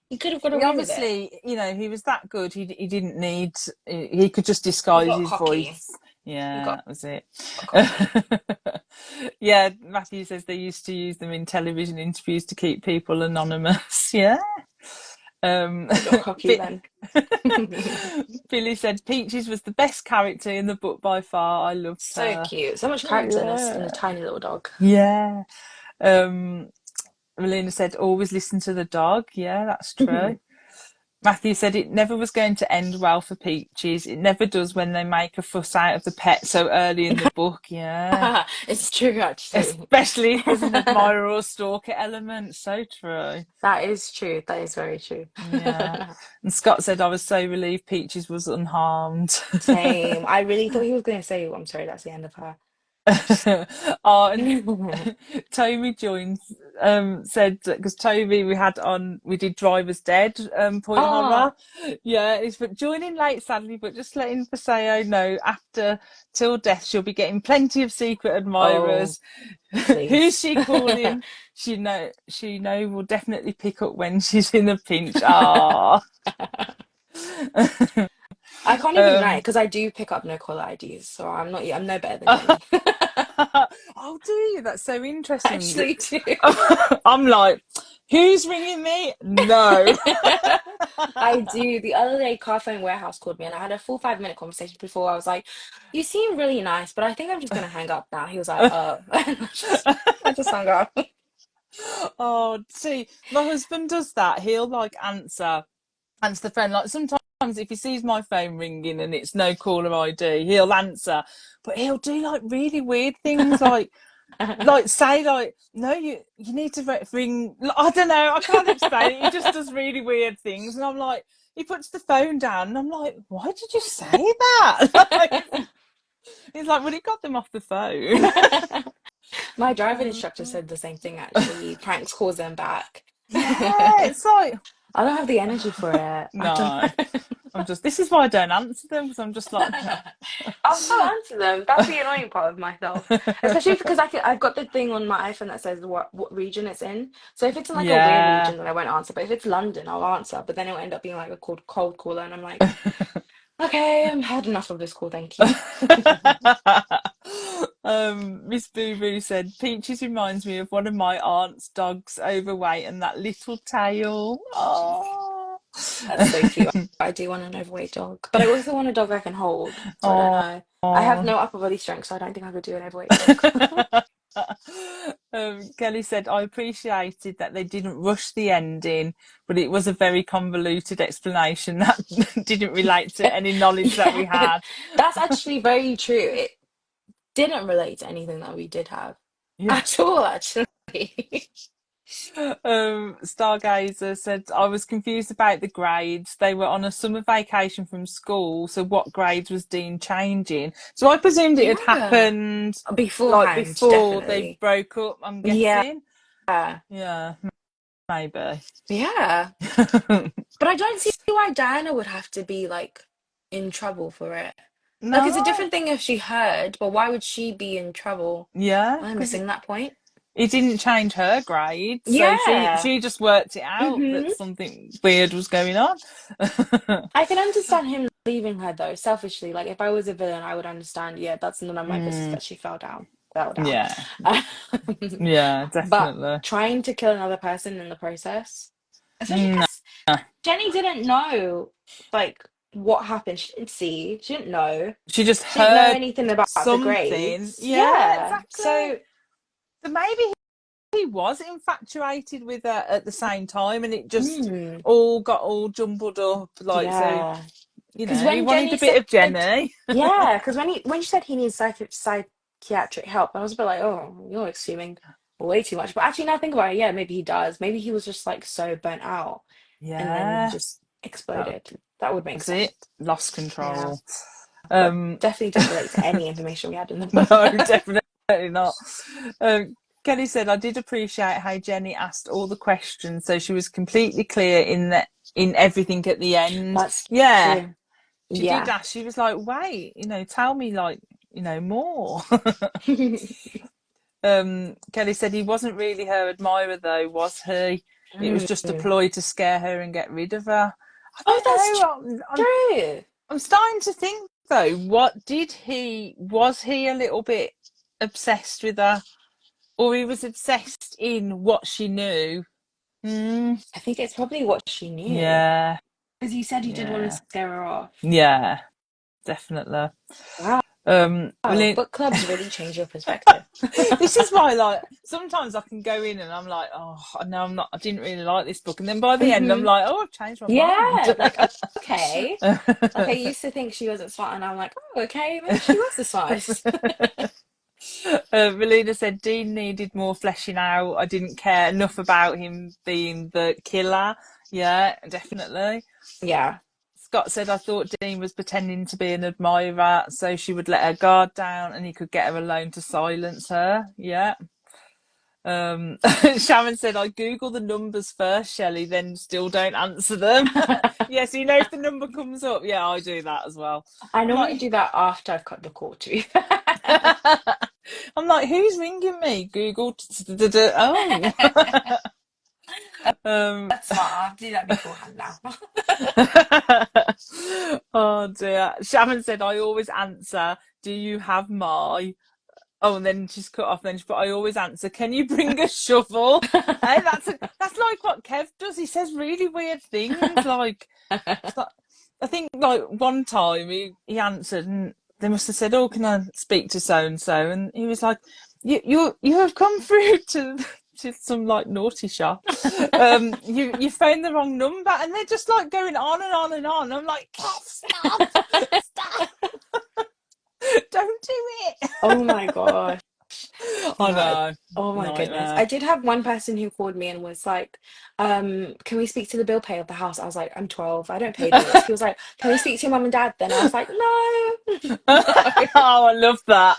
He could have got he away with it. obviously, he was that good. He didn't need. He could just He disguise got his cocky. voice. He Yeah, that was it. got cocky. Yeah, Matthew says they used to use them in television interviews to keep people anonymous. Yeah. Um, He got cocky Bi- then. Billy said Peaches was the best character in the book by far. I loved So her. cute. So much character in a Yeah. tiny little dog. Yeah. Um, Melina said always listen to the dog. Yeah, that's true. Matthew said it never was going to end well for Peaches. It never does when they make a fuss out of the pet so early in the book. Yeah. It's true, actually. Especially if there's an admirer or stalker element. So true. That is true. That is very true. Yeah. And Scott said, I was so relieved Peaches was unharmed. Same. I really thought he was going to say, "I'm sorry, that's the end of her." Oh, and Toby joins, said, because Toby we did Driver's Dead, Point Oh, Horror. Yeah, he's but joining late sadly, but just letting Busayo know after Till Death she'll be getting plenty of secret oh, admirers. Who's please. she calling? She know will definitely pick up when she's in a pinch. Ah. I can't even deny it um because I do pick up no caller IDs, so I'm no better than Jenny. Oh, do you? That's so I interesting. actually do. I'm like, who's ringing me? No. I do. The other day, Car Phone Warehouse called me and I had a full 5 minute conversation before. I was like, "You seem really nice, but I think I'm just gonna hang up now." He was like, "Oh," and I just hung up. Oh, see, my husband does that. He'll like answer the phone. Like sometimes if he sees my phone ringing and it's no caller ID, he'll answer. But he'll do like really weird things, like say like no, you need to ring. I don't know. I can't explain it. He just does really weird things, and I'm like, he puts the phone down, and I'm like, why did you say that? Like, he's like, well, he got them off the phone. My driving Um, instructor said the same thing actually. He pranks calls them back. yeah, it's like I don't have the energy for it. I don't no. know. This is why I don't answer them because I'm just like, I'll still answer them. That's the annoying part of myself. Especially because I've got the thing on my iPhone that says what region it's in. So if it's in like a weird yeah. region, then I won't answer. But if it's London, I'll answer. But then it'll end up being like a cold caller, and I'm like, okay, I've had enough of this call, thank you. Miss Boo Boo said Peaches reminds me of one of my aunt's dogs, overweight and that little tail. Oh, That's so cute. I do want an overweight dog, but I also want a dog I can hold. So I don't oh. know. I have no upper body strength, so I don't think I could do an overweight dog. Kelly said, I appreciated that they didn't rush the ending, but it was a very convoluted explanation that didn't relate to any knowledge that we Yeah, had. that's actually very true. It didn't relate to anything that we did have Yeah. at all, actually. Stargazer said, I was confused about the grades. They were on a summer vacation from school, so what grades was Dean changing? So I presumed it had Yeah. happened like Beforehand, before they definitely. broke up, I'm Yeah. guessing. Yeah, maybe. Yeah. But I don't see why Diana would have to be like in trouble for it? Like, it's a No, different thing if she heard, but why would she be in trouble? yeah, Am I because missing that point? it didn't change her grades, so Yeah. she just worked it out that hmm something weird was going on. I can understand him leaving her though, selfishly. Like if I was a villain, I would understand, yeah, that's none of my business Mm, that she fell down. Fell down. yeah, Um, yeah, but definitely. trying to kill another person in the process, especially No, because Jenny didn't know like what happened. She didn't see, she didn't know. she just She didn't know heard anything about the something. grades. Yeah, Yeah. exactly. So, So maybe he was infatuated with her at the same time, and it just mm, all got all jumbled up. Like, so yeah. Because he when wanted Jenny a bit said, of Jenny. yeah, because when she said he needs psychiatric help, I was a bit like, oh, you're assuming way too much. But actually, now I think about it, yeah, maybe he does. Maybe he was just like so burnt out, and then he Yeah, just that, exploded. That would make that's sense. it. Lost Yeah, control. but Um, definitely didn't relate to any information we had in the no, book. definitely not. Kelly said, I did appreciate how Jenny asked all the questions, so she was completely clear in everything at the end. That's Yeah, true. she did Yeah. ask. She was like, "Wait, tell me, like, more." Kelly said he wasn't really her admirer, though, was he? It was just a Mm. ploy to scare her and get rid of her. I Oh, don't that's know. true. I'm starting to think though. What did he? Was he a little bit obsessed with her, or he was obsessed in what she knew? Mm, I think it's probably what she knew yeah, because he said he did want to yeah, scare her off. yeah, definitely. Wow. Well, Wow, book clubs really change your perspective. this is why, like, sometimes I can go in and I'm like, oh, no, I'm not. I didn't really like this book, and then by the end, I'm hmm like, oh, I've changed my mind. Yeah, like okay. Like I used to think she wasn't smart, and I'm like, oh, okay, maybe she was the smartest. Melina said Dean needed more fleshing out. I didn't care enough about him being the killer. Yeah, definitely. Yeah. Scott said, I thought Dean was pretending to be an admirer so she would let her guard down and he could get her alone to silence her. Yeah. Sharon said, I Google the numbers first, Shelley, then still don't answer them. Yeah, so if the number comes up, yeah, I do that as well. I I'm normally like, do that after I've cut the call too. I'm like, who's ringing me? Google. Oh. um, That's smart. I'll do that beforehand now. oh dear. Sharon said, I always answer, do you have my? Oh, and then she's cut off. Then she put, I always answer, can you bring a shovel? Hey, that's like what Kev does. He says really weird things. Like, it's like I think like one time he answered and they must have said, oh, can I speak to so and so? And he was like, you have come through to some like naughty shop. You phoned the wrong number, and they're just like going on and on and on. I'm like, Kev, stop, stop, don't do it. Oh my gosh. I No. know, Oh my goodness. nightmare. I did have one person who called me and was like, can we speak to the bill pay of the house? I was like, I'm 12. I don't pay bills. He was like, can we speak to your mum and dad then? I was like, no, Oh, I love that.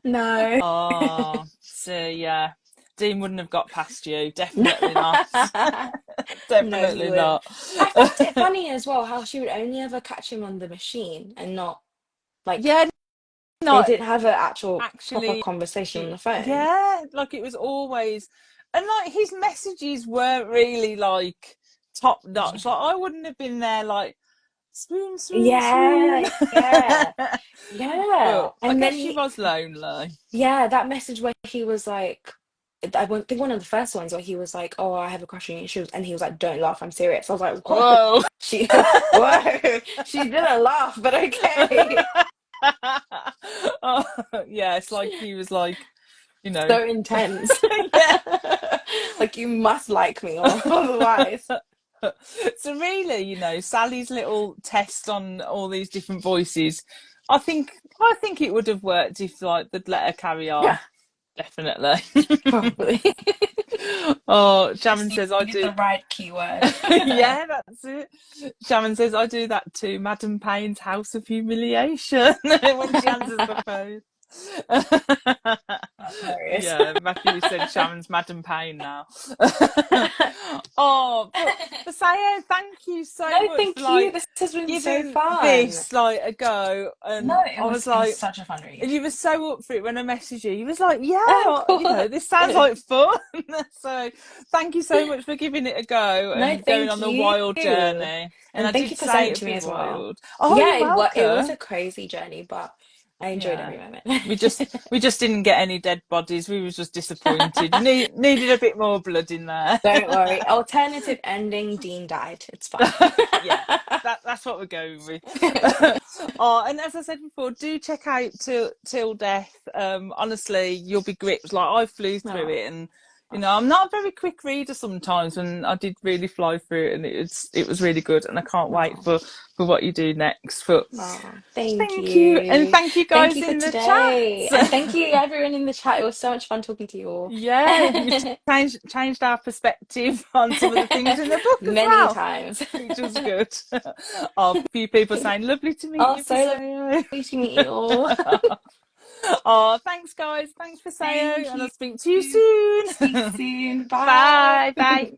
no, Oh, so yeah, Dean wouldn't have got past you. no. Definitely not. No, he Definitely wouldn't. not. I found it funny as well how she would only ever catch him on the machine and not like Yeah, they not didn't have an actual proper actually. conversation on the phone. Yeah, like it was always, and like his messages weren't really like top notch. Like I wouldn't have been there like swoon, swoon, swoon. Yeah, yeah, yeah. But I And then guess she he, was lonely. yeah, that message where he was like, think one of the first ones where he was like, "Oh, I have a crush on you," and he was like, "Don't laugh, I'm serious." I was like, "Whoa, Whoa. she, whoa, she didn't laugh, but okay." Oh, yeah, it's like he was like, you know, So intense. yeah. Like you must like me or otherwise. So really, Sally's little test on all these different voices, I think it would have worked if like they'd let her carry Yeah, on. Definitely. probably. Oh, Just Shaman says I needed do. the right keyword. Yeah, that's it. Shaman says I do that too. Madam Payne's House of Humiliation when she answers the phone. Hilarious. Yeah, Matthew said Sharon's Madam Payne now. Oh, but Busayo, thank you No, so much for thank you. like This has been so giving fun. this like a go. And No, I was it was like, such a fun and read. you were so up for it when I messaged you. You was like, Oh, yeah, you know, cool. this sounds like fun. So thank you so much for giving it a go No, and going thank on the you. wild journey. And And I thank you did for say saying it it'd to me be as well. wild. Oh, Yeah, you're it was welcome. a crazy journey, but I enjoyed Yeah. every moment. We just didn't get any dead bodies. We was just disappointed. Needed a bit more blood in there. Don't worry. Alternative ending, Dean died. It's fine. Yeah, that's what we're going with. Oh, and as I said before, do check out Till Death. Honestly, you'll be gripped. Like I flew through No. it, and I'm not a very quick reader sometimes, and I did really fly through it, and it was really good, and I can't wait No. for what you do next. But Oh, thank thank you, and you. thank you Thank guys you for in the today. chat. And thank you everyone in the chat. It was so much fun talking to you all. Yeah, you've changed our perspective on some of the things in the book as Many well, times. which was good. Oh, a few people saying, lovely to meet Oh, you, so Busayo. lovely to meet you all. Oh, thanks, guys. Thanks, Busayo, Thank and you. I'll speak to you Speak soon. soon. Bye. Bye, bye.